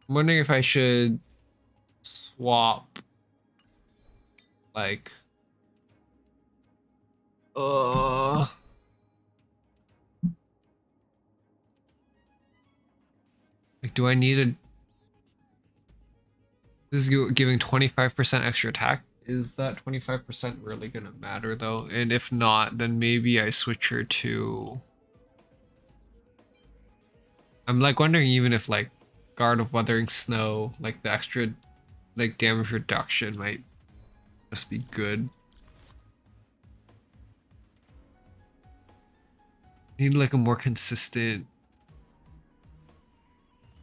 I'm wondering if I should swap like like do I need a this is giving 25% extra attack. Is that 25% really gonna matter though? And if not, then maybe I switch her to I'm like wondering even if like Guard of Weathering Snow, like the extra like damage reduction might just be good. Need like a more consistent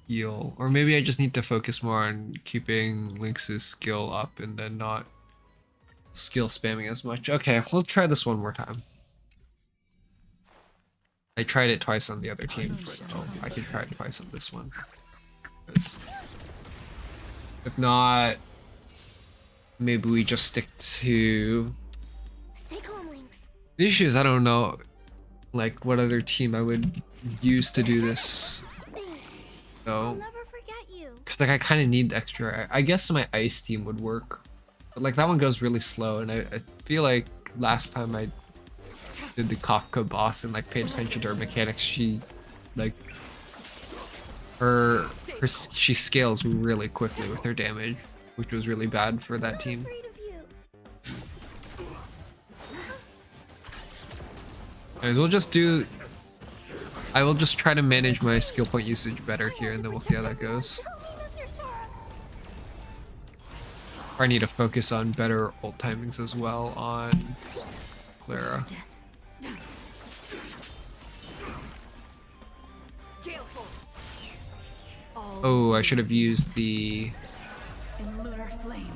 heal, or maybe I just need to focus more on keeping Lynx's skill up and then not skill spamming as much. Okay, we'll try this one more time. I tried it twice on the other team, but I can try it twice on this one. 'Cause if not, maybe we just stick to Stay calm, Lynx. the issue is I don't know like what other team I would use to do this. I'll So, never forget you. because like I kind of need the extra. I guess my ice team would work, but like that one goes really slow, and I feel like last time I did the Kafka boss and like paid attention to her mechanics, she like she scales really quickly with her damage, which was really bad for that team. Afraid of you. Anyways, we'll just do. I will just try to manage my skill point usage better here, and then we'll see how that goes. Tell me, Mr. Sora. I need to focus on better ult timings as well on Clara. Oh, I should have used the. In lunar flame.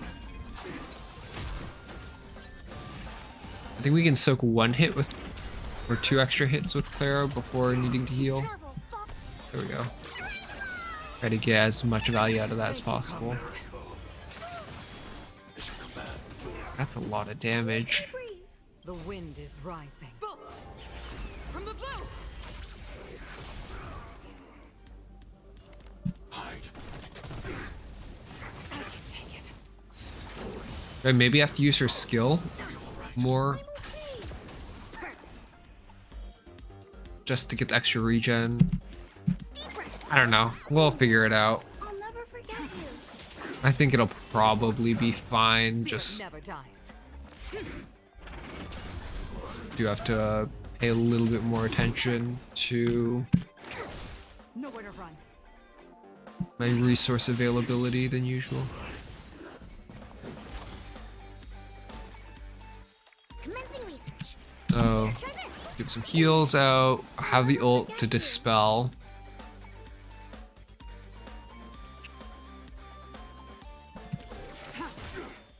I think we can soak one hit with, or 2 extra hits with Clara before needing to heal. Travel, Fox. There we go. Try to get as much value out of that as possible. That's a lot of damage. Free. The wind is rising. From the blue. I can take it. Right, maybe I have to use her skill more just to get the extra regen. I don't know. We'll figure it out. I'll never forget you. I think it'll probably be fine. Just Never dies. do have to pay a little bit more attention to Nowhere to run. my resource availability than usual. Commencing research. So Try this. get some heals out. Have the ult to dispel.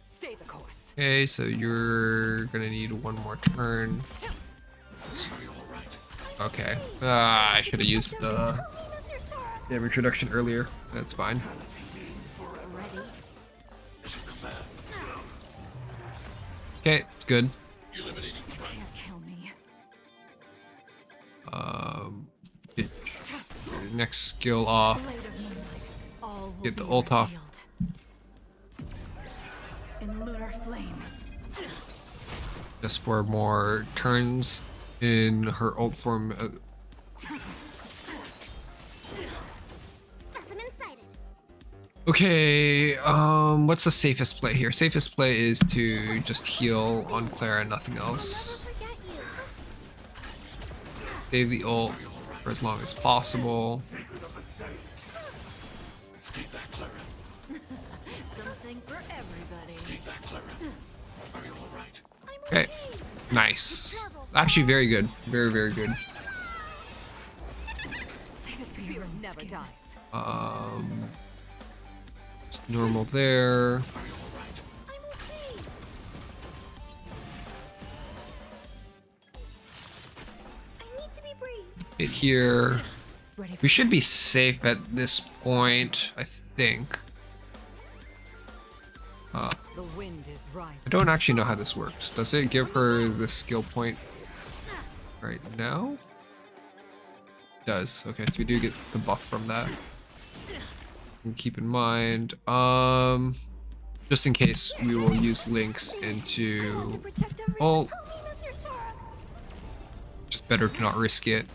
Stay the course. Okay, so you're gonna need one more turn. Okay. I should have used the Tell me, Mr. Sora. damage reduction earlier. That's fine. Ready? Okay, it's good. Can't kill me. Get your next skill off. Blade of moonlight. All will Get the be ult off. revealed. In lunar flame. Just for more turns in her ult form. Specimen sighted. Okay, what's the safest play here? Safest play is to just heal on Clara and nothing else. Never forget you. Save the ult for as long as possible. Something for everybody. Okay, nice. Actually, very good. Very, very good. Fear never dies. Just normal there. I'm okay. I need to be brave. Hit here. Ready for We should be safe at this point, I think. the wind is rising. I don't actually know how this works. Does it give her the skill point right now? It does. Okay, so we do get the buff from that. And keep in mind, just in case, we will use Lynx into Protect everyone. ult. Tell me, Mr. Sora. Just better to not risk it.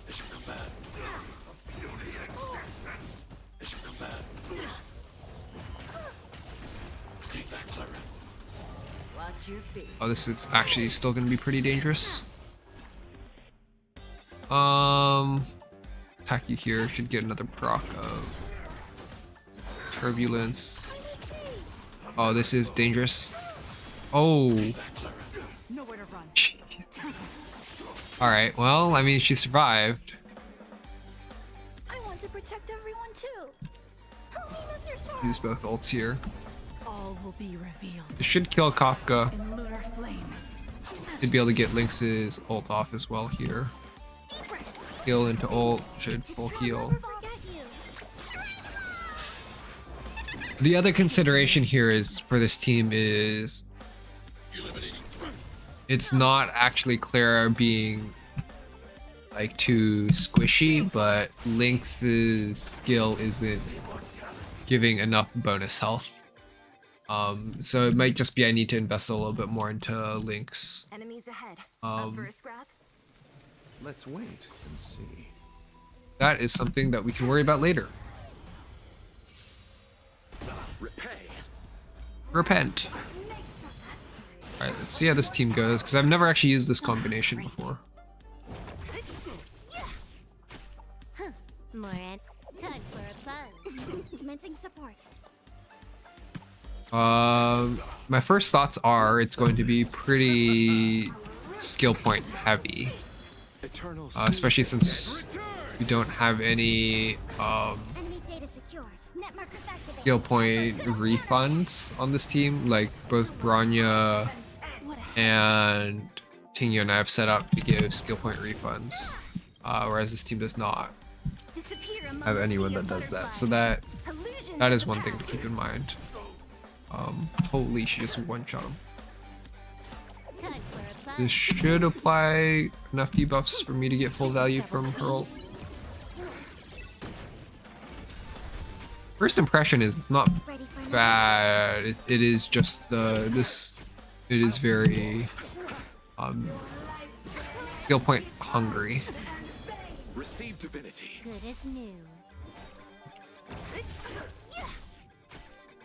Watch your feet. Oh, this is actually still gonna be pretty dangerous. Attack you here, should get another proc of turbulence. Oh, this is dangerous. Oh, Nowhere to run. Alright, well, I mean, she survived. I want to protect everyone too. Help me, Mr. Sword. Use both ults here. All will be revealed This should kill Kafka. in lunar flame. Should be able to get Lynx's ult off as well here. Heal into ult, should full heal. Forget you. The other consideration here is for this team is it's not actually Clara being like too squishy, but Lynx's skill isn't giving enough bonus health. So it might just be I need to invest a little bit more into Lynx. Enemies ahead. Up for a Um, scrap? Let's wait and see. that is something that we can worry about later. Repay. Repent. Alright, let's see how this team goes, because I've never actually used this combination before. Moran, time for a fun. Commencing support. My first thoughts are it's going to be pretty skill point heavy, Eternal especially since we don't have any Enemy data secured. Net markers activated. skill point refunds on this team. Like both Bronya and Tingyo and I have set up to give skill point refunds, whereas this team does not Disappear among have the anyone sea that of does that. So butterflies. that Illusions is of one the thing to past. keep in mind. Holy, she just one shot him. Time for a fun. This should apply enough debuffs for me to get full value from her ult. First impression is not Ready for bad. It is just it is very skill point hungry. receive divinity. good as new.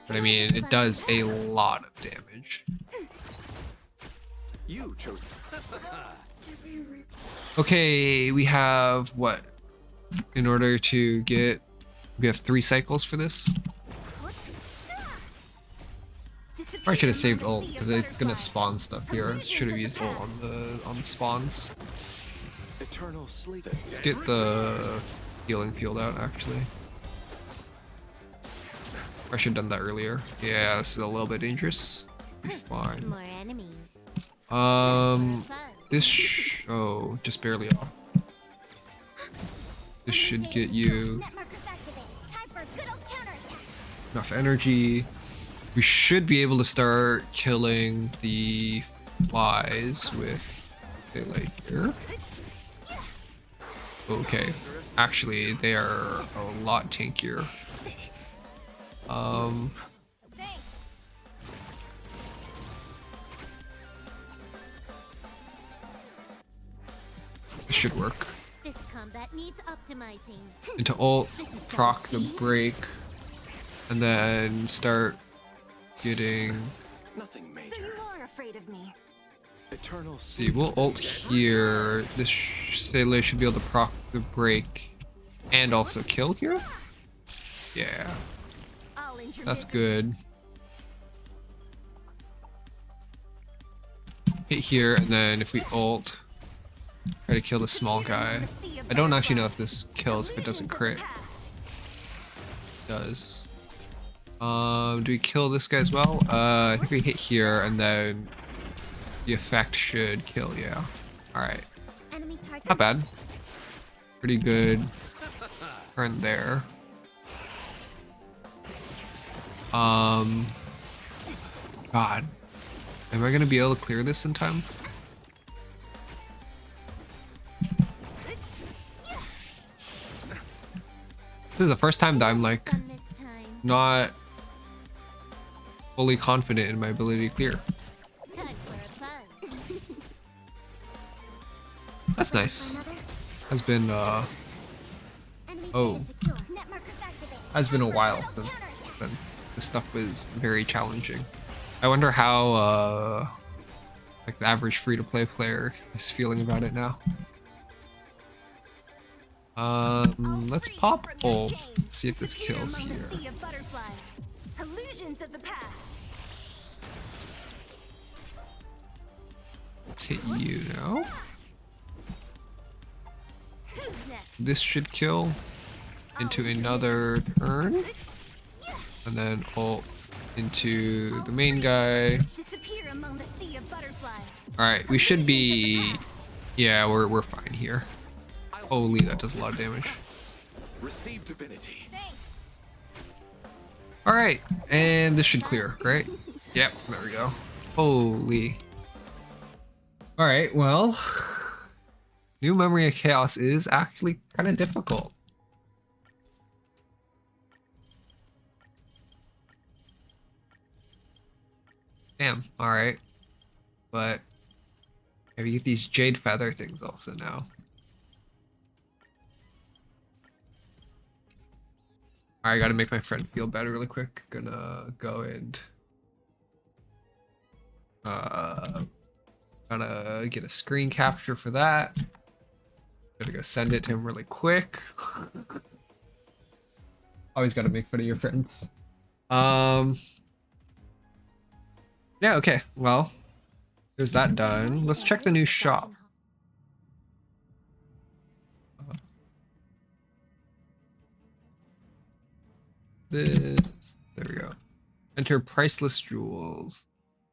But I mean, it does a lot of damage. You chose. Okay, we have what? In order to get, we have 3 cycles for this. Probably should have saved ult because it's gonna spawn stuff here. Should have used ult on the spawns. Eternal sleep. Let's get the healing field out actually. I should have done that earlier. Yeah, this is a little bit dangerous. Be fine. More enemies. This oh, just barely off. This should get you Net markers activated. Time for a good old counterattack. enough energy. We should be able to start killing the flies with daylight here. Okay, actually they are a lot tankier. Thanks. This should work. This combat needs optimizing. Into ult, proc the break, and then start getting. Nothing So major. you are afraid of me. Eternal See, we'll ult here. This Sailor should be able to proc the break and also kill here. Yeah, I'll intermittent. that's good. Hit here, and then if we ult, try to kill the small guy. I don't actually know if this kills if it doesn't crit. It does. Do we kill this guy as well? I think we hit here, and then the effect should kill. Yeah. All right. Enemy target. Not bad. Pretty good turn there. God. Am I gonna be able to clear this in time? This is the first time that I'm like Fun this time. not fully confident in my ability to clear. Time for a fun. That's nice. Another. Has been Enemy Oh. data secure. Net markers activated. has been a Time for while good old since counterattack. then this stuff was very challenging. I wonder how like the average free-to-play player is feeling about it now. Let's pop ult. See if this kills Among the here. sea of butterflies. Illusions of the past. Let's hit you now. this should kill into another turn. And then ult into the main guy. Disappear among the sea of butterflies. Alright, we should be... Yeah, we're fine here. Holy, that does a lot of damage. Receive divinity. Alright, and this should clear, right? Yep, there we go. Holy. Alright, well... New Memory of Chaos is actually kind of difficult. Damn, alright. But... maybe get these Jade Feather things also now. Alright, I gotta make my friend feel better really quick. Gonna go and... gotta get a screen capture for that. Gotta go send it to him really quick. Always gotta make fun of your friends. Yeah, okay. Well, there's that done. Let's check the new shop. There we go. Enter priceless jewels.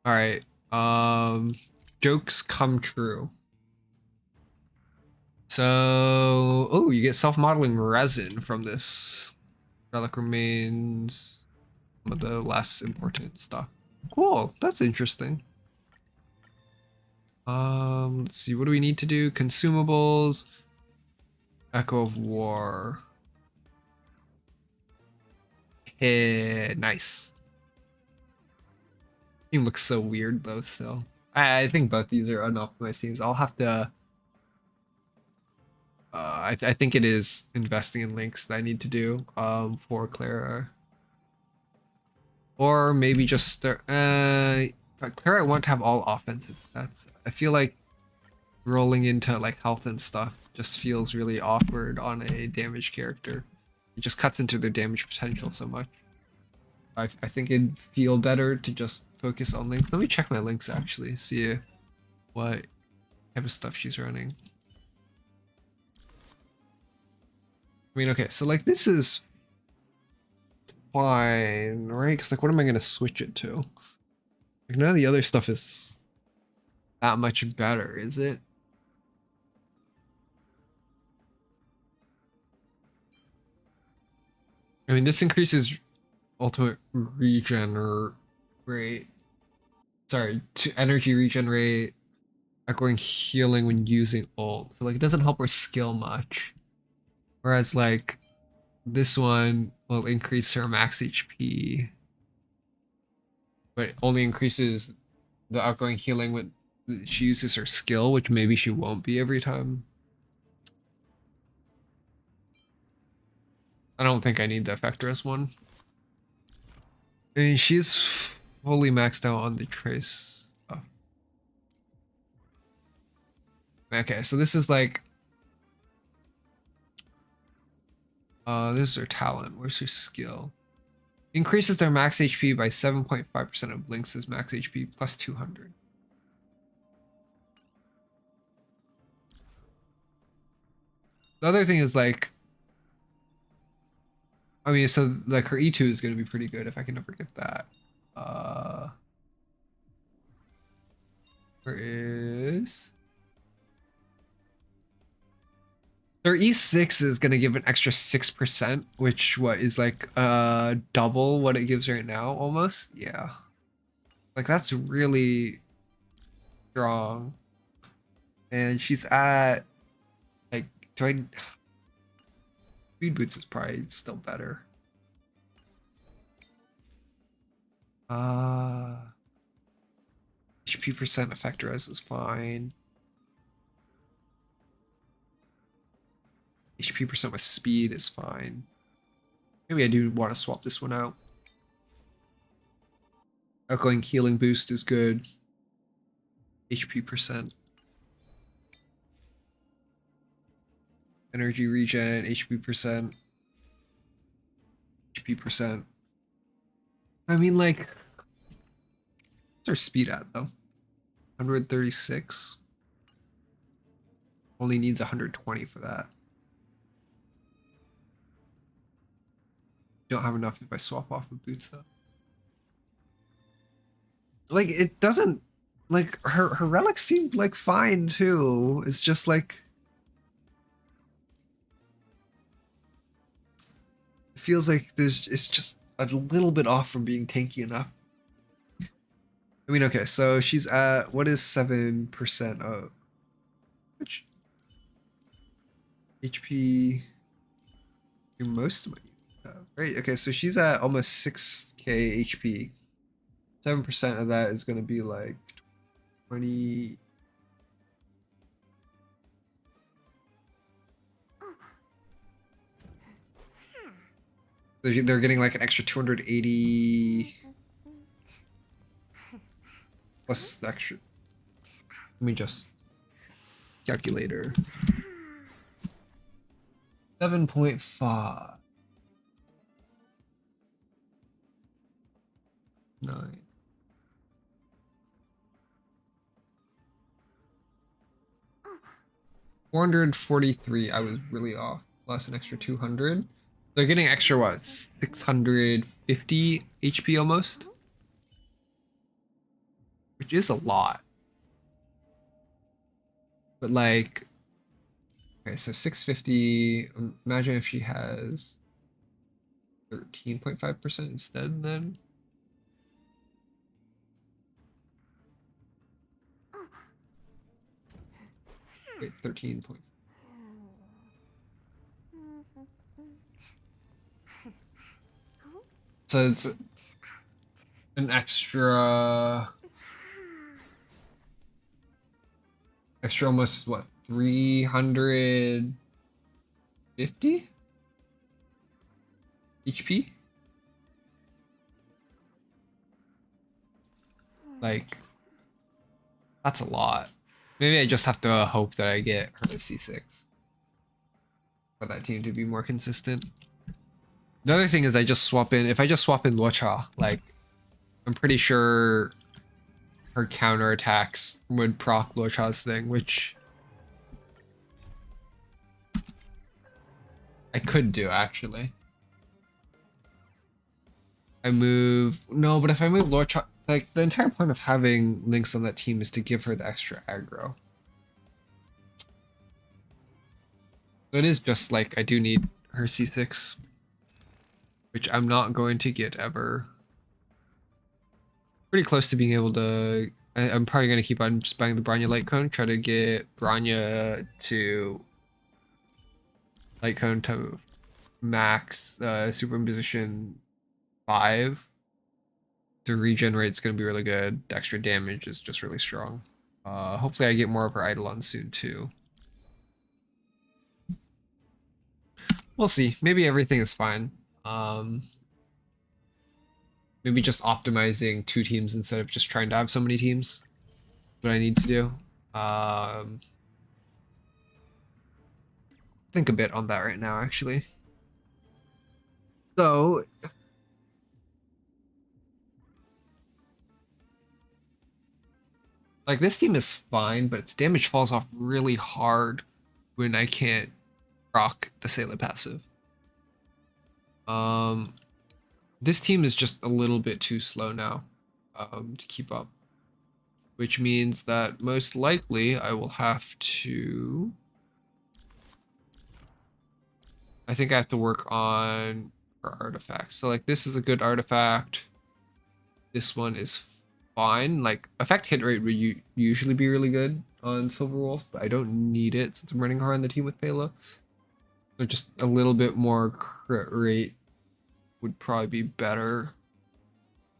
Alright. Jokes come true. So, oh, you get self-modeling resin from this. Relic remains. Some of the less important stuff. Cool, that's interesting. Let's see, what do we need to do? Consumables. Echo of War. Hey, nice. Team looks so weird though still. I think both these are unoptimized teams. I'll have to... I think it is investing in links that I need to do for Clara. Or maybe just start... Clara, I want to have all offensive stats. I feel like rolling into like health and stuff just feels really awkward on a damage character. It just cuts into their damage potential so much. I think it'd feel better to just focus on links. Let me check my links actually, see what type of stuff she's running. I mean, okay, so like this is fine, right? Because like, what am I gonna switch it to? Like none of the other stuff is that much better, is it? I mean, this increases ultimate regen rate. Sorry, to energy regen rate, outgoing healing when using ult. So like, it doesn't help her skill much. Whereas like, this one will increase her max HP, but it only increases the outgoing healing when she uses her skill, which maybe she won't be every time. I don't think I need the Effectress one. I mean, she's fully maxed out on the trace stuff. Okay, so this is like... this is her talent. Where's her skill? Increases their max HP by 7.5% of Lynx's max HP plus 200. The other thing is like... I mean, so like her E2 is going to be pretty good if I can ever get that. Where is... Their E6 is going to give an extra 6%, which what is like double what it gives right now almost. Yeah. Like that's really strong. And she's at like, do I... Speed Boots is probably still better. HP percent effect res is fine. HP percent with speed is fine. Maybe I do want to swap this one out. Outgoing healing boost is good. HP percent. Energy regen, HP percent. HP percent. I mean, like, what's our speed at though? 136. Only needs 120 for that. Don't have enough if I swap off with boots though. Like it doesn't like her relics seemed like fine too. It's just like it feels like it's just a little bit off from being tanky enough. I mean, okay, so she's at what is 7% of which HP do most of my units have, right? Okay, so she's at almost 6k HP. 7% of that is gonna be like 20. They're getting like an extra 280 plus the extra. Let me just calculator. 7.5. 9. $443. I was really off. Plus an extra 200. They're getting extra what? 650 HP almost? Which is a lot. But like, okay, so 650. Imagine if she has 13.5% instead then. Wait, 13. So it's an extra almost what, 350 HP? Like that's a lot. Maybe I just have to hope that I get her C6 for that team to be more consistent. The other thing is I just swap in, if I just swap in Luocha, like, I'm pretty sure her counterattacks would proc Luocha's thing, which I could do, actually. No, but if I move Luocha, like, the entire point of having Lynx on that team is to give her the extra aggro. So it is just like, I do need her C6. Which I'm not going to get ever. Pretty close to being able to. I'm probably going to keep on just buying the Bronya Light Cone. Try to get Bronya to Light Cone to max Superimposition 5. To regenerate is going to be really good. The extra damage is just really strong. Hopefully I get more of her Eidolon soon too. We'll see. Maybe everything is fine. Maybe just optimizing 2 teams instead of just trying to have so many teams. What I need to do. Think a bit on that right now, actually. So, like this team is fine, but its damage falls off really hard when I can't proc the Sailor passive. This team is just a little bit too slow now to keep up, which means that most likely I will have to. I think I have to work on our artifacts. So like this is a good artifact. This one is fine. Like effect hit rate would usually be really good on Silver Wolf, but I don't need it since I'm running her on the team with Pela. So just a little bit more crit rate would probably be better.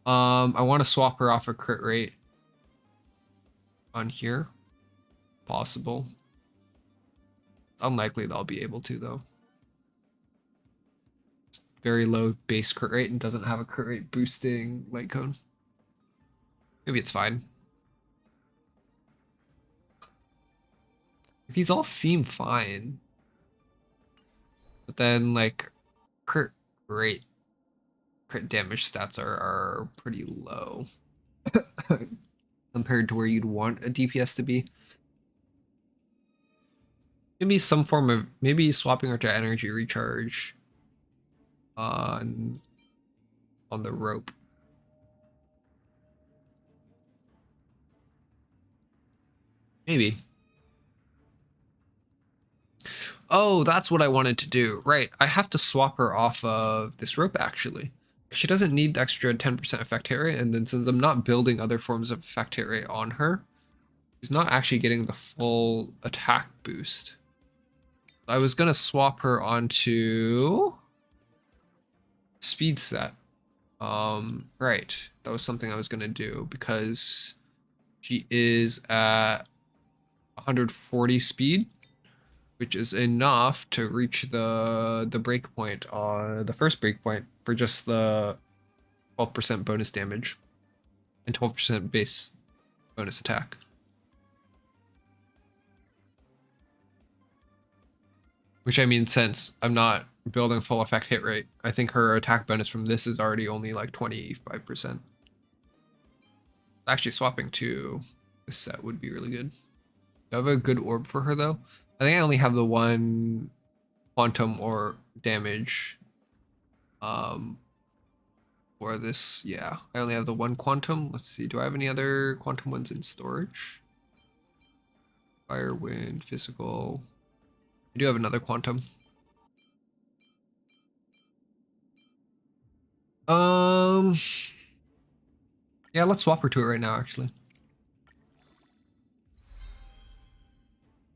I want to swap her off a crit rate on here. Possible. Unlikely that I'll be able to though. It's very low base crit rate and doesn't have a crit rate boosting light cone. Maybe it's fine. These all seem fine. But then like crit rate, crit damage stats are pretty low compared to where you'd want a DPS to be. Maybe some form of, maybe swapping her to energy recharge on the rope. Maybe. Oh, that's what I wanted to do. Right, I have to swap her off of this rope actually. She doesn't need extra 10% effect area, and then since I'm not building other forms of effect area on her, she's not actually getting the full attack boost. I was gonna swap her onto speed set. Right, that was something I was gonna do because she is at 140 speed, which is enough to reach the breakpoint on the first breakpoint for just the 12% bonus damage and 12% base bonus attack. Which I mean, since I'm not building full effect hit rate, I think her attack bonus from this is already only like 25%. Actually, swapping to this set would be really good. Do I have a good orb for her though? I think I only have the one quantum or damage. For this, yeah, I only have the one quantum. Let's see, do I have any other quantum ones in storage? Fire, wind, physical. I do have another quantum. Yeah, let's swap her to it right now, actually.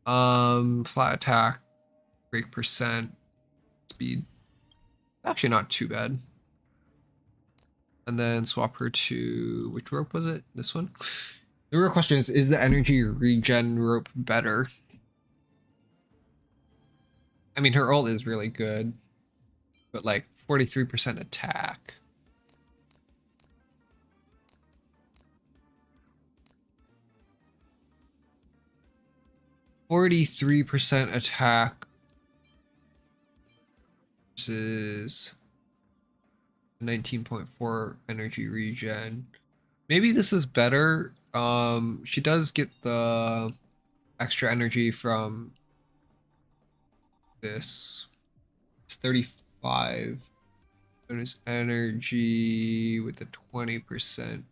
Flat attack, break percent, speed. Actually not too bad. And then swap her to, which rope was it? This one? The real question is the energy regen rope better? I mean, her ult is really good, but like 43% attack. %43 attack versus 19.4 energy regen. Maybe this is better. She does get the extra energy from this. It's 35 bonus energy with the 20%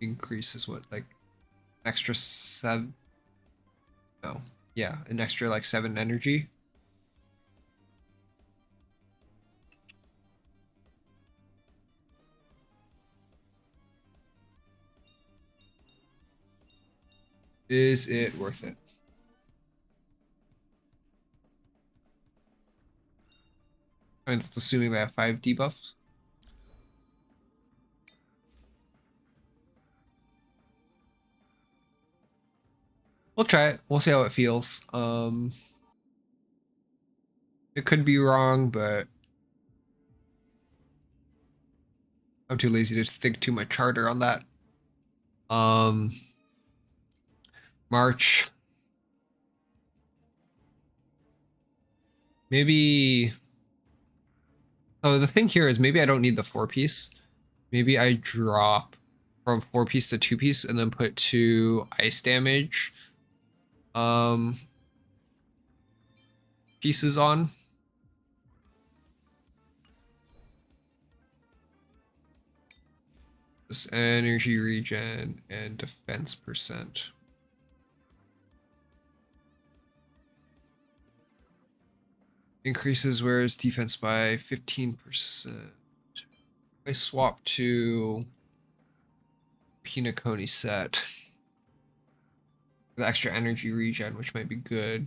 increase is what, like extra 7? No, yeah, an extra like 7 energy. Is it worth it? I mean, that's assuming they have 5 debuffs. We'll try it. We'll see how it feels. It could be wrong, but I'm too lazy to think too much harder on that. March. Maybe. Oh, the thing here is maybe I don't need the 4-piece. Maybe I drop from 4-piece to 2-piece and then put 2 ice damage pieces on. This energy regen and defense percent. Increases whereas defense by 15%. I swap to Pinaconi set. The extra energy regen, which might be good.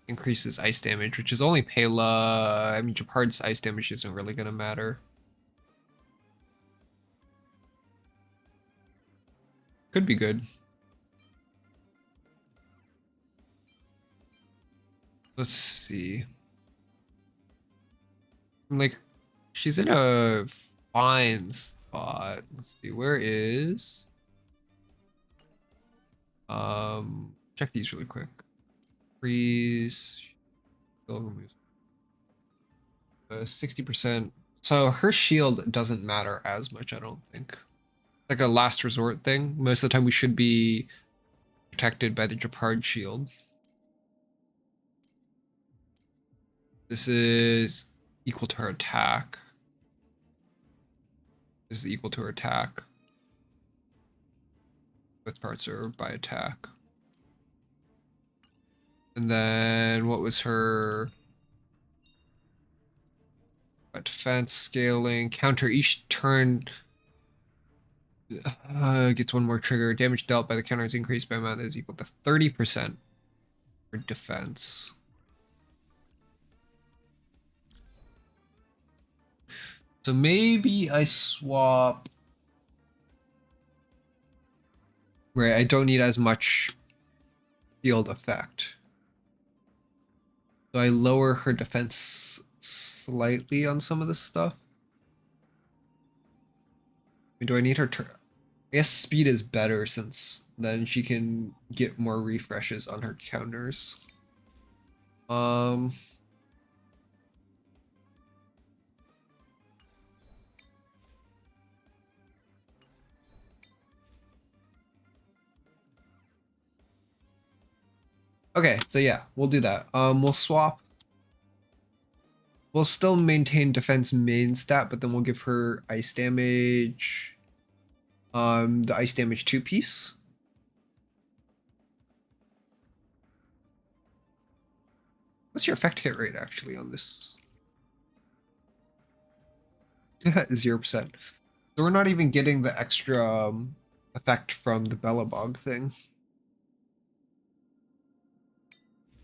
Increases ice damage, which is only Pela. I mean, Japard's ice damage isn't really going to matter. Could be good. Let's see. Like, she's in a fine spot. Let's see, where is... check these really quick. Freeze. 60%. So her shield doesn't matter as much, I don't think. Like a last resort thing. Most of the time we should be protected by the Japard shield. This is equal to her attack. This is equal to her attack. Both parts are by attack. And then what was her defense scaling? Counter each turn gets one more trigger. Damage dealt by the counter is increased by amount that is equal to 30% for defense. So maybe I swap. Right, I don't need as much field effect. So I lower her defense slightly on some of this stuff. I mean, do I need her to? I guess speed is better since then she can get more refreshes on her counters. Okay, so yeah, we'll do that. We'll swap. We'll still maintain defense main stat, but then we'll give her ice damage. The ice damage 2-piece. What's your effect hit rate actually on this? 0%. So we're not even getting the extra effect from the Bellabog thing.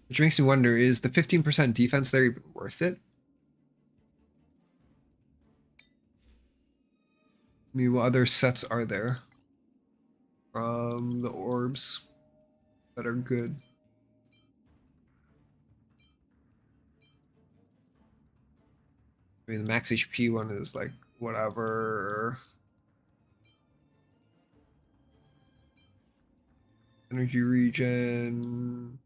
Which makes me wonder, is the 15% defense there even worth it? I mean, what other sets are there from the orbs that are good? I mean, the max HP one is like whatever. Energy regen.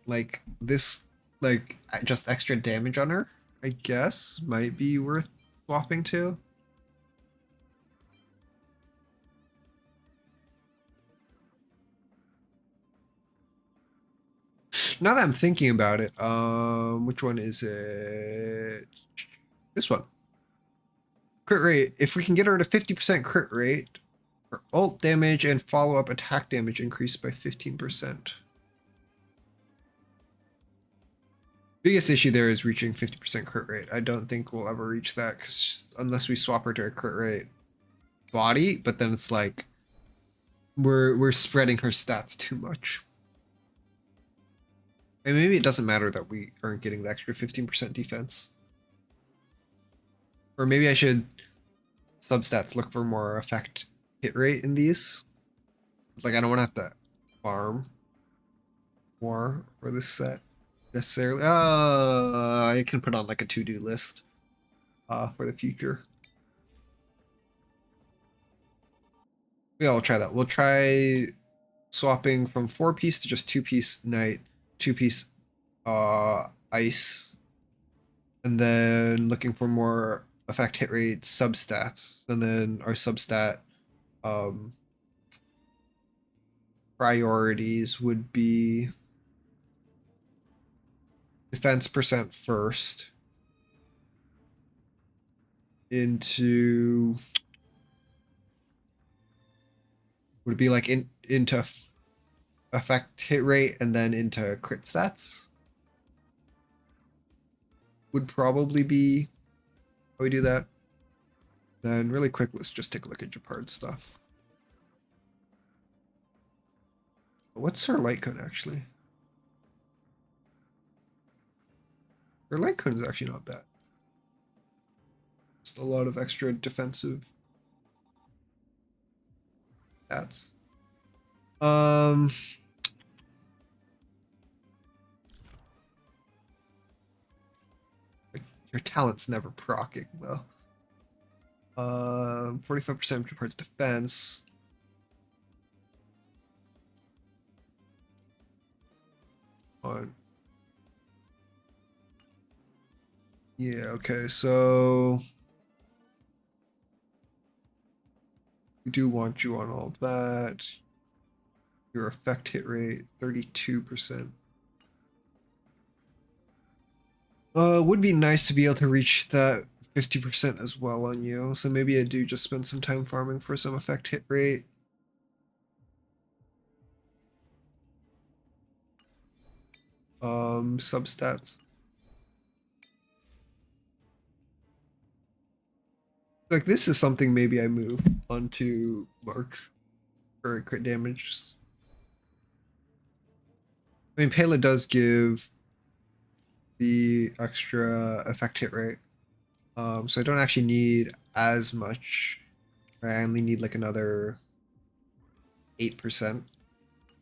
Like this, like just extra damage on her, I guess, might be worth swapping to. Now that I'm thinking about it, which one is it? This one. Crit rate. If we can get her to 50% crit rate, her ult damage and follow-up attack damage increased by 15%. Biggest issue there is reaching 50% crit rate. I don't think we'll ever reach that because unless we swap her to a crit rate body, but then it's like we're spreading her stats too much. And maybe it doesn't matter that we aren't getting the extra 15% defense. Or maybe I should substats look for more effect hit rate in these. It's like I don't want to have to farm more for this set necessarily. I can put on like a to-do list for the future. Yeah, I'll try that. We'll try swapping from 4-piece to just 2-piece knight, 2-piece ice, and then looking for more effect hit rate substats, and then our substat priorities would be defense percent first into would it be like into effect hit rate and then into crit stats would probably be how we do that. Then really quick, let's just take a look at Japard's stuff. What's her light cone actually? Her light cone is actually not bad. Just a lot of extra defensive stats. Your talent's never proccing though. 45% towards defense. On. Yeah, okay, so we do want you on all that. Your effect hit rate, 32%. Would be nice to be able to reach that 50% as well on you. So maybe I do just spend some time farming for some effect hit rate. Substats. Like this is something maybe I move onto March for crit damage. I mean, Pela does give the extra effect hit rate. So I don't actually need as much. I only need like another 8%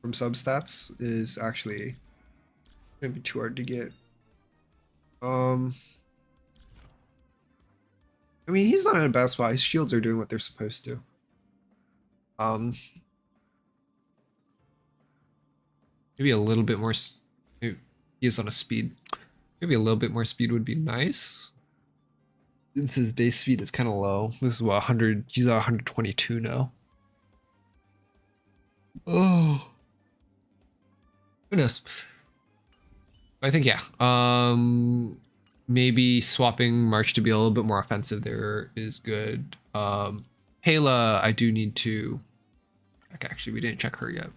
from substats is actually gonna be too hard to get. I mean, he's not in a bad spot. His shields are doing what they're supposed to. Maybe a little bit more. He is on a speed. Maybe a little bit more speed would be nice. Since his base speed is kind of low. This is what 100. He's at 122 now. Oh. Who knows? I think yeah. Maybe swapping March to be a little bit more offensive there is good. Hela, I do need to. Actually, we didn't check her yet.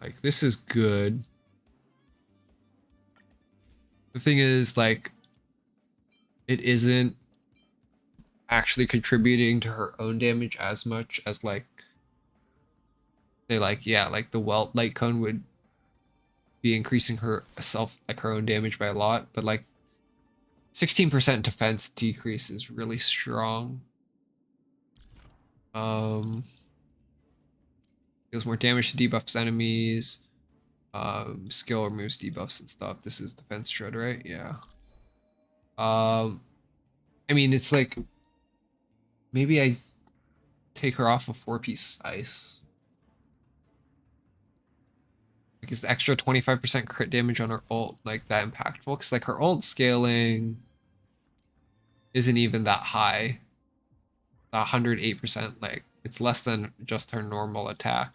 Like this is good. The thing is, like, it isn't actually contributing to her own damage as much as like, say, like yeah, like the Welt light cone would be increasing her own damage by a lot, but like 16% defense decrease is really strong. Deals more damage to debuffs enemies. Skill removes debuffs and stuff. This is defense shred, right? Yeah. I mean, it's like maybe I take her off a 4-piece ice. Like, is the extra 25% crit damage on her ult like that impactful? Because like her ult scaling isn't even that high. 108%, like it's less than just her normal attack.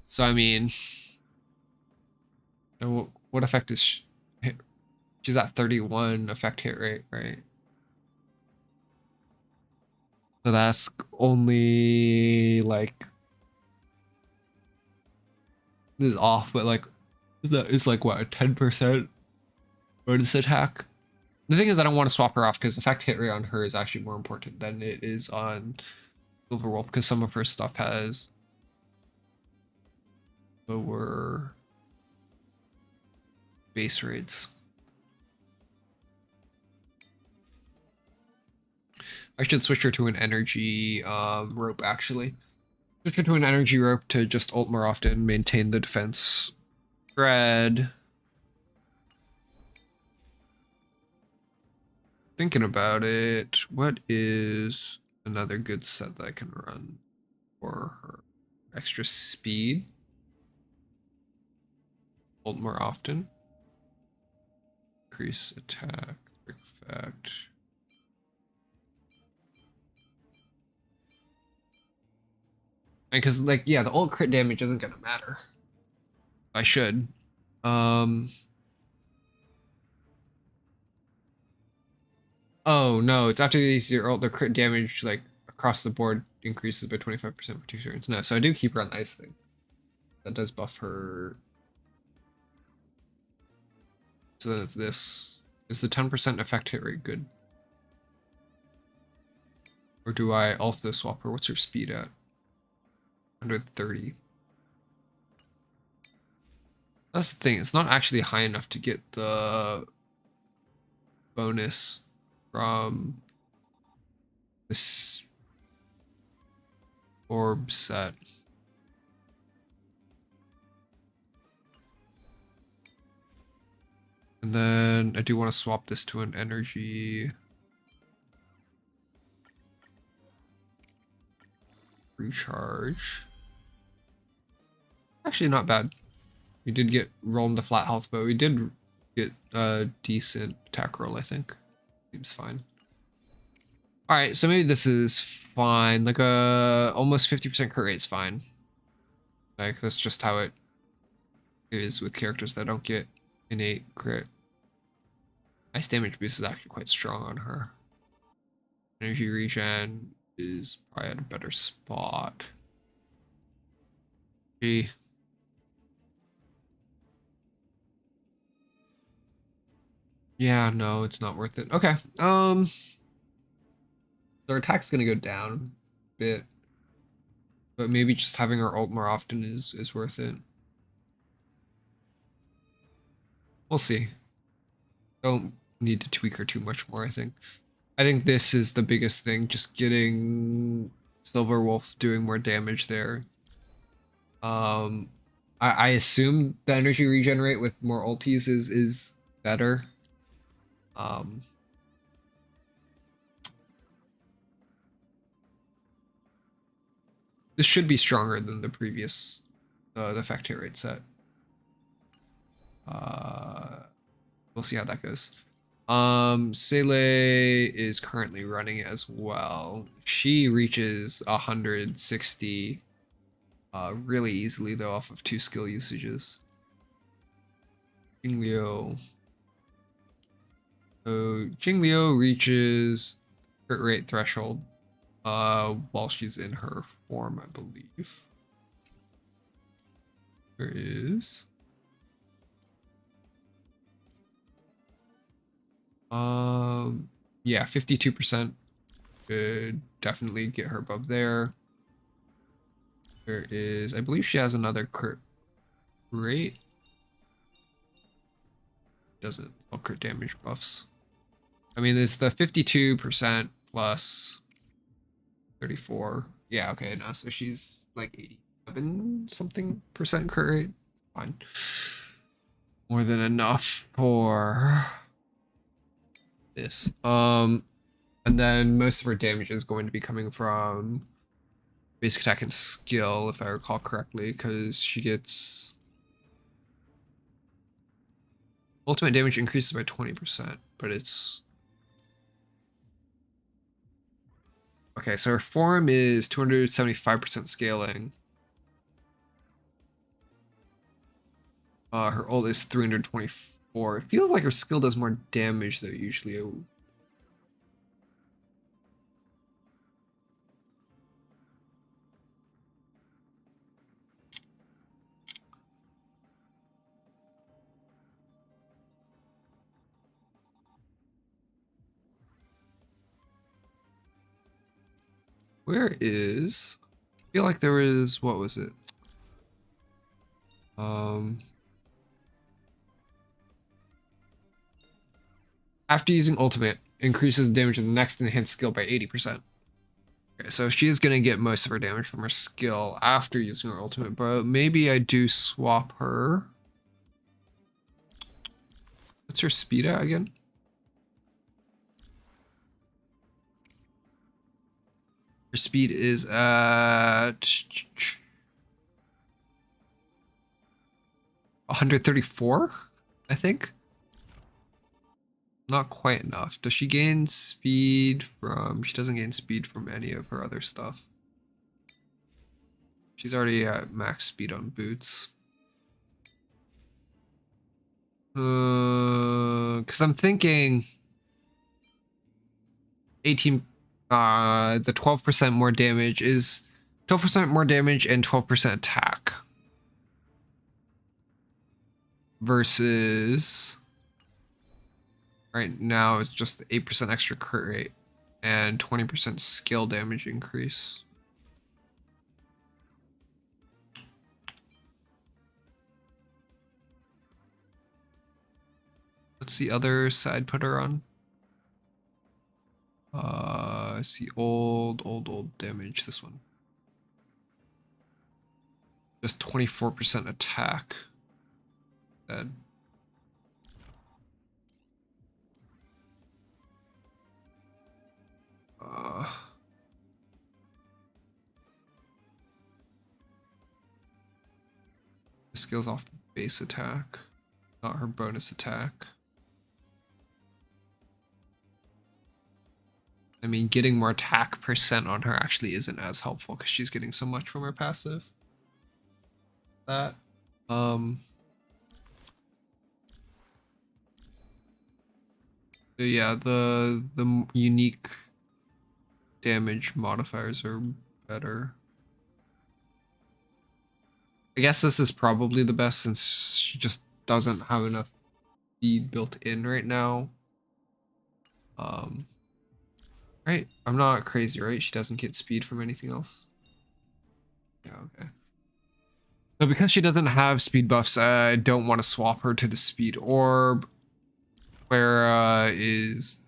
So I mean, what effect is she's at 31 effect hit rate, right? So that's only like this is off, but like it's like what, a 10% bonus attack. The thing is, I don't want to swap her off because effect hit rate on her is actually more important than it is on Silver Wolf because some of her stuff has lower base rates. I should switch her to an energy rope actually. Switch her to an energy rope to just ult more often, maintain the defense. Dread. Thinking about it, what is another good set that I can run for her? Extra speed. Ult more often. Increase attack, effect. Because like yeah, the ult crit damage isn't gonna matter. I should. Oh no, it's after these your ult, the crit damage like across the board increases by 25% for 2 turns. No, so I do keep her on the ice thing. That does buff her. So then it's this. Is the 10% effect hit rate good? Or do I also swap her? What's her speed at? 130. That's the thing, it's not actually high enough to get the bonus from this orb set. And then I do want to swap this to an energy. Recharge. Actually not bad. We did get roll into flat health, but we did get a decent attack roll, I think. Seems fine. All right, so maybe this is fine. Like almost 50% crit rate is fine. Like that's just how it is with characters that don't get innate crit. Nice damage boost is actually quite strong on her. Energy regen is probably at a better spot. Gee. Yeah, no, it's not worth it. Okay. So our attack's gonna go down a bit. But maybe just having her ult more often is worth it. We'll see. Don't need to tweak her too much more, I think. I think this is the biggest thing, just getting Silver Wolf doing more damage there. I assume the energy regenerate with more ultis is better. This should be stronger than the previous the effect hit rate set. We'll see how that goes. Sele is currently running as well. She reaches 160 really easily though off of 2 skill usages. Jingliu. So Jingliu reaches crit rate threshold while she's in her form, I believe. There is. Yeah, 52% could definitely get her above there. There is, I believe she has another crit rate. Doesn't all crit damage buffs. I mean, it's the 52% plus 34. Yeah, okay, no, so she's like 87 something percent crit rate. Fine. More than enough for this. And then most of her damage is going to be coming from basic attack and skill, if I recall correctly, because she gets ultimate damage increases by 20%, but it's okay. So her form is 275% scaling. Her ult is 324. It feels like her skill does more damage though usually. Where is? I feel like there is. What was it? After using ultimate, increases damage of the next enhanced skill by 80%. Okay, so she's gonna get most of her damage from her skill after using her ultimate, but maybe I do swap her. What's her speed at again? Her speed is at 134, I think. Not quite enough. Does she gain speed from... She doesn't gain speed from any of her other stuff. She's already at max speed on boots. Because I'm thinking... 18... the 12% more damage is... 12% more damage and 12% attack. Versus... Right now, it's just 8% extra crit rate and 20% skill damage increase. What's the other side put her on? I see old damage, this one. Just 24% attack. Dead. The skill's off base attack, not her bonus attack. I mean, getting more attack percent on her actually isn't as helpful because she's getting so much from her passive. That. So yeah, the unique damage modifiers are better. I guess this is probably the best since she just doesn't have enough speed built in right now. Right? I'm not crazy, right? She doesn't get speed from anything else. Yeah, okay. So because she doesn't have speed buffs, I don't want to swap her to the speed orb. Where is...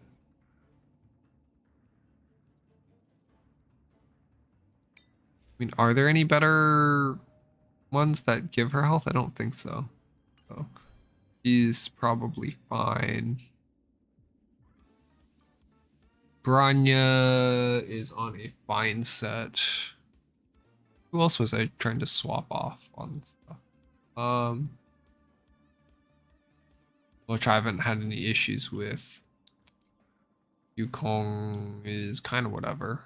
I mean, are there any better ones that give her health? I don't think so. So she's probably fine. Branya is on a fine set. Who else was I trying to swap off on stuff? Which I haven't had any issues with. Yukong is kind of whatever.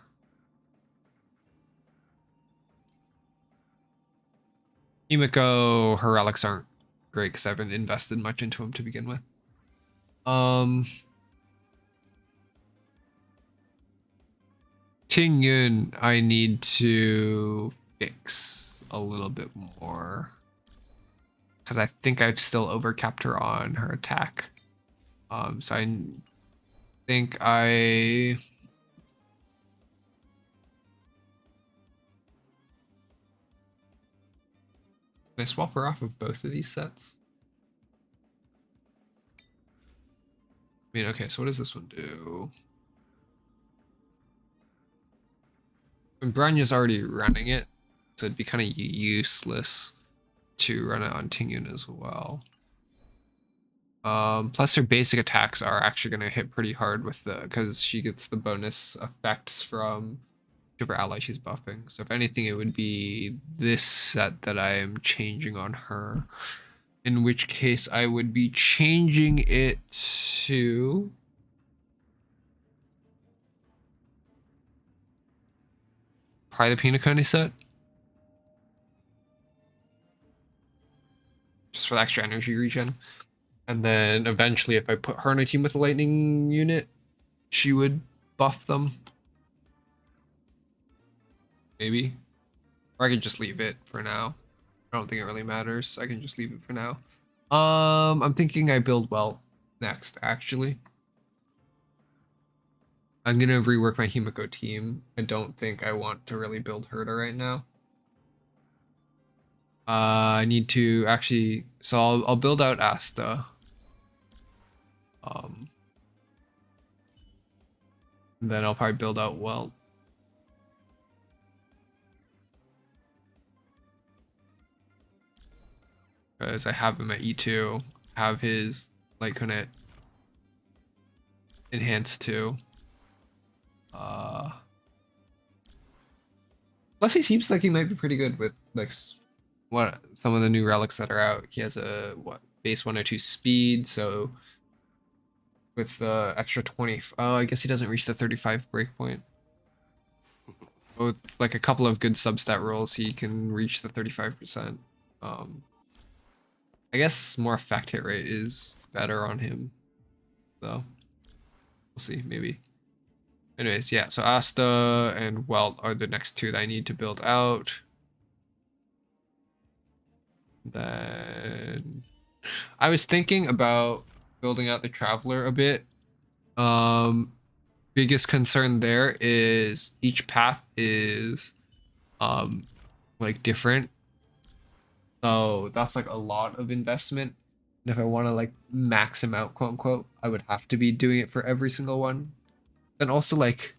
Himiko, her relics aren't great because I haven't invested much into them to begin with. Tingyun, I need to fix a little bit more. Because I think I've still overcapped her on her attack. So I think Can I swap her off of both of these sets? I mean, okay, so what does this one do? And Branya's already running it, so it'd be kind of useless to run it on Tingyun as well. Plus her basic attacks are actually going to hit pretty hard with because she gets the bonus effects from whichever ally she's buffing. So if anything, it would be this set that I am changing on her. In which case I would be changing it to... probably the Pinacone set. Just for the extra energy regen. And then eventually if I put her on a team with a lightning unit, she would buff them. Maybe. Or I could just leave it for now. I don't think it really matters. I can just leave it for now. I'm thinking I build well next, actually. I'm gonna rework my Himiko team. I don't think I want to really build Herta right now. I need to actually, so I'll build out Asta. Then I'll probably build out Welt. Because I have him at E2, have his Light Connect enhanced too. Plus he seems like he might be pretty good with like what some of the new relics that are out. He has a base 102 speed, so with the extra 20, I guess he doesn't reach the 35 breakpoint. With like a couple of good substat rolls, he can reach the 35%. I guess more effect hit rate is better on him, though. We'll see, maybe. Anyways, yeah, so Asta and Welt are the next two that I need to build out. Then I was thinking about building out the Traveler a bit. Biggest concern there is each path is like different. So that's like a lot of investment. And if I want to like max him out, quote unquote, I would have to be doing it for every single one. And also like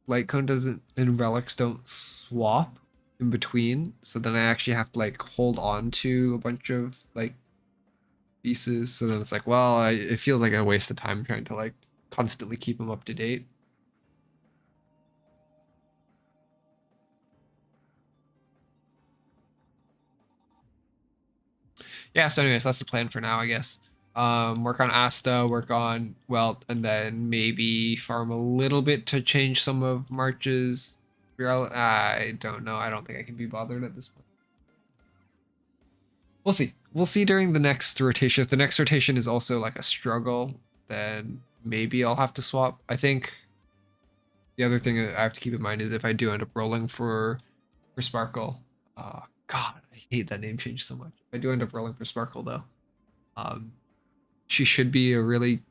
Light Cone doesn't and relics don't swap in between. So then I actually have to like hold on to a bunch of like pieces. So then it's like, well, it feels like a waste of time trying to like constantly keep them up to date. Yeah, so anyways, that's the plan for now, I guess. Work on Asta, work on Welt, and then maybe farm a little bit to change some of March's. I don't know. I don't think I can be bothered at this point. We'll see. We'll see during the next rotation. If the next rotation is also like a struggle, then maybe I'll have to swap. I think the other thing I have to keep in mind is if I do end up rolling for Sparkle. God, I hate that name change so much. If I do end up rolling for Sparkle though, she should be a really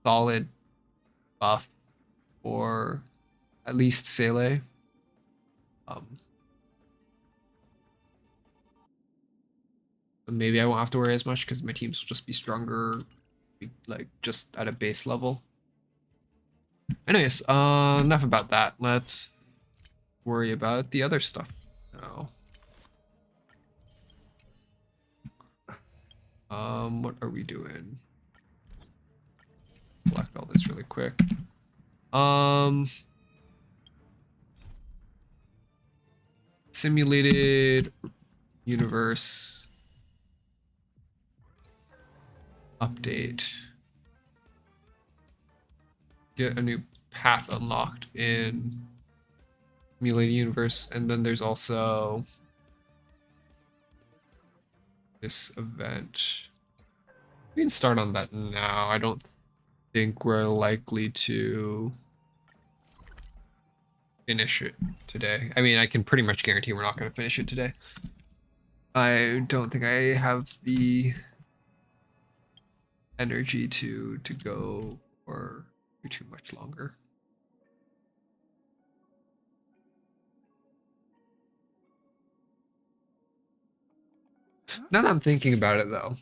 solid buff for at least Sele. Maybe I won't have to worry as much because my teams will just be stronger, like just at a base level. Anyways, enough about that. Let's worry about the other stuff now. What are we doing? Select all this really quick. Simulated universe update. Get a new path unlocked in simulated universe, and then there's also this event. We can start on that now. I don't think we're likely to finish it today. I mean, I can pretty much guarantee we're not going to finish it today. I don't think I have the energy to go for too much longer. Now that I'm thinking about it though.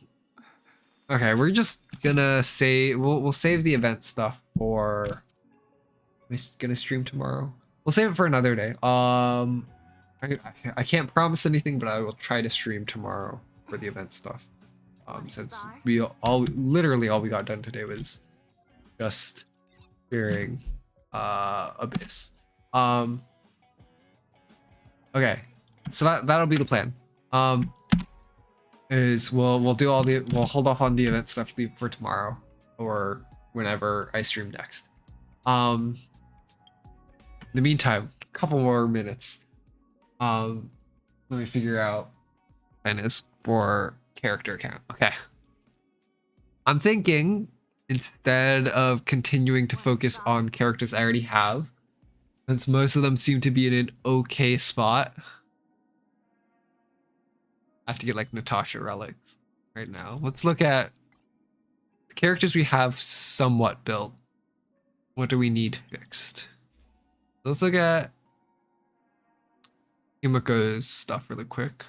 Okay, we're just gonna say we'll save the event stuff for. We're gonna stream tomorrow. We'll save it for another day. I can't promise anything, but I will try to stream tomorrow for the event stuff. Since literally all we got done today was just clearing Abyss. Okay, so that'll be the plan. Is we'll hold off on the event stuff for tomorrow or whenever I stream next. In the meantime, a couple more minutes. Let me figure out plan is for character count. Okay. I'm thinking instead of continuing to focus on characters I already have, since most of them seem to be in an okay spot. I have to get like Natasha relics right now. Let's look at the characters we have somewhat built. What do we need fixed? Let's look at Himiko's stuff really quick.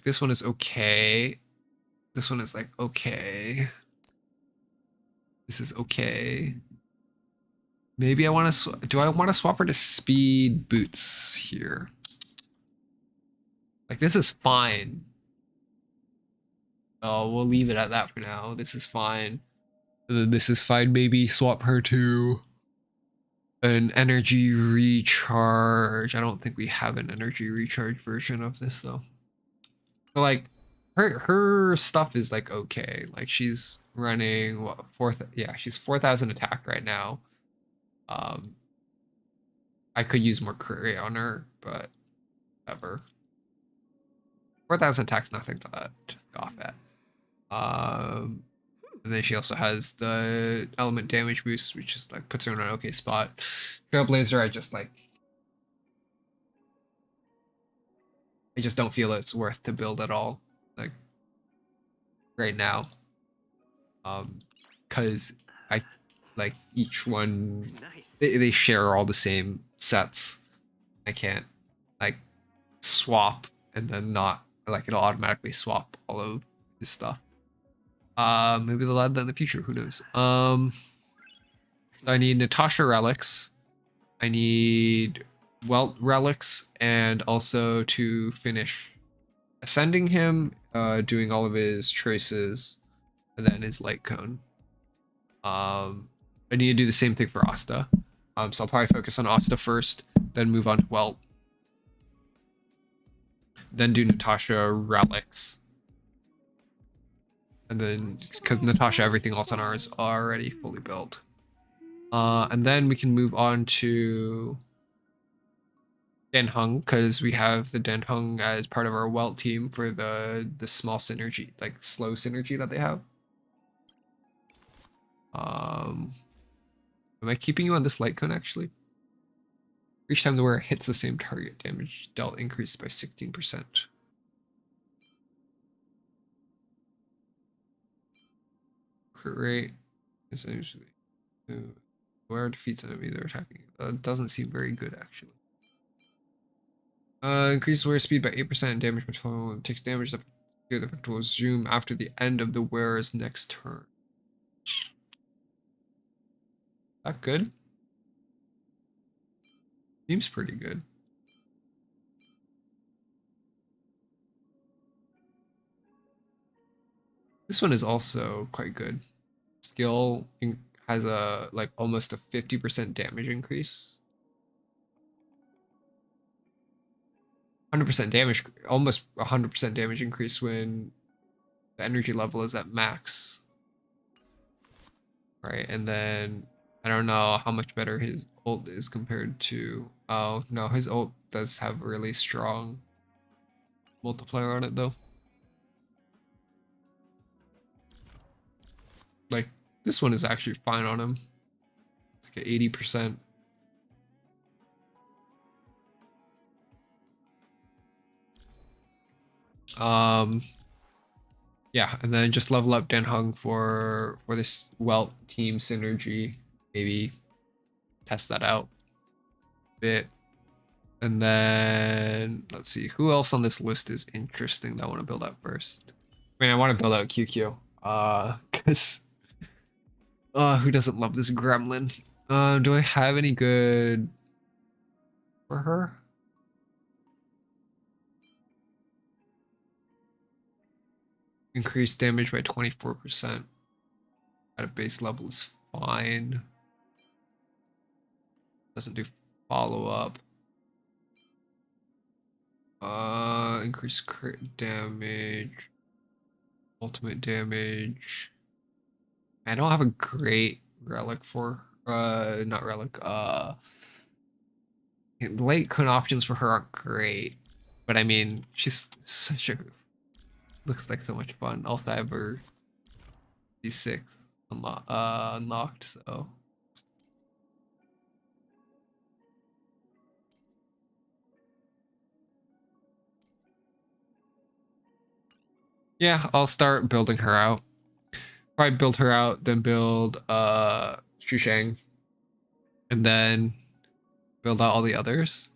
This one is okay. This one is like okay. This is okay. Maybe I want to. Do I want to swap her to speed boots here? Like this is fine. Oh, we'll leave it at that for now. This is fine. And then this is fine. Maybe swap her to an energy recharge. I don't think we have an energy recharge version of this though. So like her stuff is like okay. Like she's running what she's 4,000 attack right now. I could use more curry on her, but whatever. 4,000 attack's nothing to just go off at. And then she also has the element damage boost, which is like puts her in an okay spot. Trailblazer, I just don't feel it's worth to build at all, like right now. Cause I like each one, they share all the same sets. I can't like swap and then not like it'll automatically swap all of his stuff. Maybe they'll add that in the future. Who knows? I need Natasha relics. I need Welt relics, and also to finish ascending him, doing all of his traces, and then his light cone. I need to do the same thing for Asta. So I'll probably focus on Asta first, then move on to Welt. Then do Natasha relics. And then, because Natasha, everything else on ours is already fully built. And then we can move on to Denhung, because we have the Denhung as part of our Welt team for the small synergy, like slow synergy that they have. Am I keeping you on this light cone actually? Each time the wearer hits the same target, damage dealt increases by 16%. Crit rate is usually wearer defeats enemy they're attacking. Doesn't seem very good actually. Increases wearer speed by 8% and damage by 12. Takes damage. The effect will resume after the end of the wearer's next turn. That good? Seems pretty good. This one is also quite good. Skill has a like almost a 50% damage increase. 100% damage, almost 100% damage increase when the energy level is at max. Right, and then I don't know how much better his ult is compared to. Oh no, his ult does have a really strong multiplier on it though. Like this one is actually fine on him. Like at 80%. Yeah, and then just level up Denhung for this Welt team synergy. Maybe test that out a bit. And then let's see who else on this list is interesting that I want to build out first. I mean, I want to build out QQ. Because who doesn't love this gremlin? Do I have any good for her? Increased damage by 24% at a base level is fine. Doesn't do follow up. Increased crit damage, ultimate damage. I don't have a great relic for not relic. Late cone options for her aren't great, but I mean she's such a looks like so much fun. Also, I have her D6 unlocked, so. Yeah, I'll start building her out. Probably build her out, then build Shushang, and then build out all the others.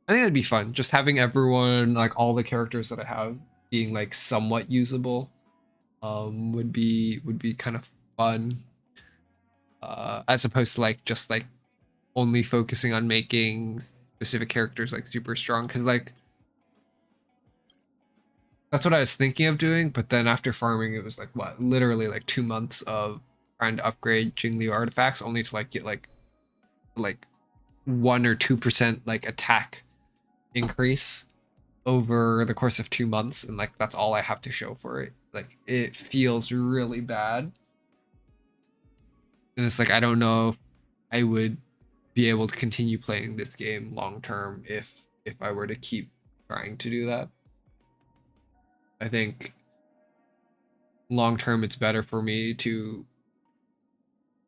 I think that'd be fun. Just having everyone, like all the characters that I have, being like somewhat usable, would be kind of fun. As opposed to like just like only focusing on making specific characters like super strong, because like that's what I was thinking of doing, but then after farming it was like what, literally like 2 months of trying to upgrade Jingliu artifacts only to like get like 1 or 2% like attack increase over the course of 2 months, and like that's all I have to show for it. Like it feels really bad. And it's like I don't know if I would be able to continue playing this game long term if I were to keep trying to do that. I think long term it's better for me to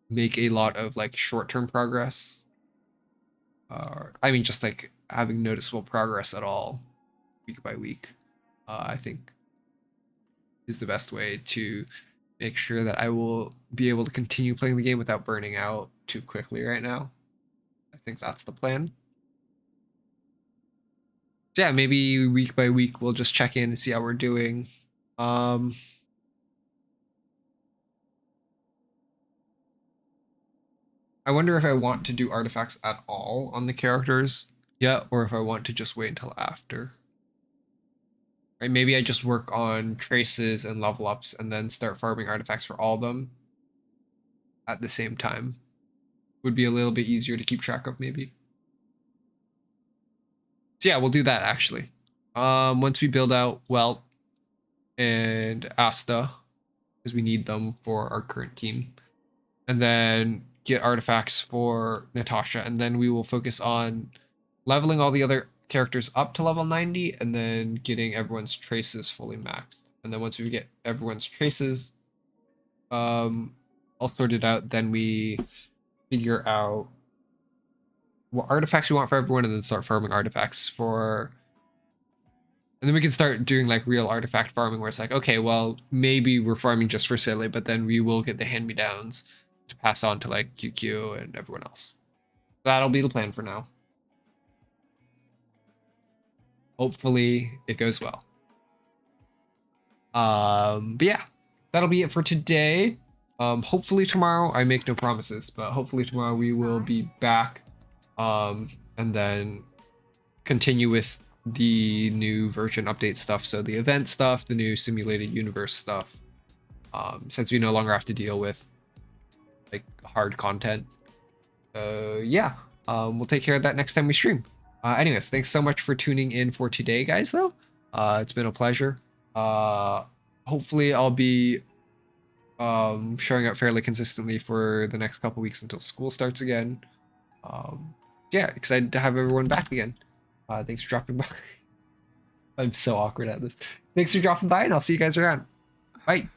make a lot of like short-term progress. I mean just like having noticeable progress at all week by week. I think is the best way to make sure that I will be able to continue playing the game without burning out too quickly right now. I think that's the plan. So yeah, maybe week by week we'll just check in and see how we're doing. I wonder if I want to do artifacts at all on the characters yet, or if I want to just wait until after. Right, maybe I just work on traces and level ups and then start farming artifacts for all of them at the same time. Would be a little bit easier to keep track of maybe. So yeah, we'll do that actually. Once we build out Welt and Asta, because we need them for our current team. And then get artifacts for Natasha, and then we will focus on leveling all the other characters up to level 90 and then getting everyone's traces fully maxed. And then once we get everyone's traces all sorted out, then we figure out what artifacts we want for everyone and then start farming artifacts for. And then we can start doing like real artifact farming where it's like, okay, well, maybe we're farming just for Silly, but then we will get the hand-me-downs to pass on to like QQ and everyone else. That'll be the plan for now. Hopefully it goes well. But yeah, that'll be it for today. Hopefully tomorrow, I make no promises, but hopefully tomorrow we will be back and then continue with the new version update stuff. So the event stuff, the new simulated universe stuff, since we no longer have to deal with like hard content. Yeah, we'll take care of that next time we stream. Anyways, thanks so much for tuning in for today, guys, though. It's been a pleasure. Hopefully I'll be showing up fairly consistently for the next couple weeks until school starts again. Yeah, excited to have everyone back again. Thanks for dropping by. I'm so awkward at this. Thanks for dropping by, and I'll see you guys around. Bye.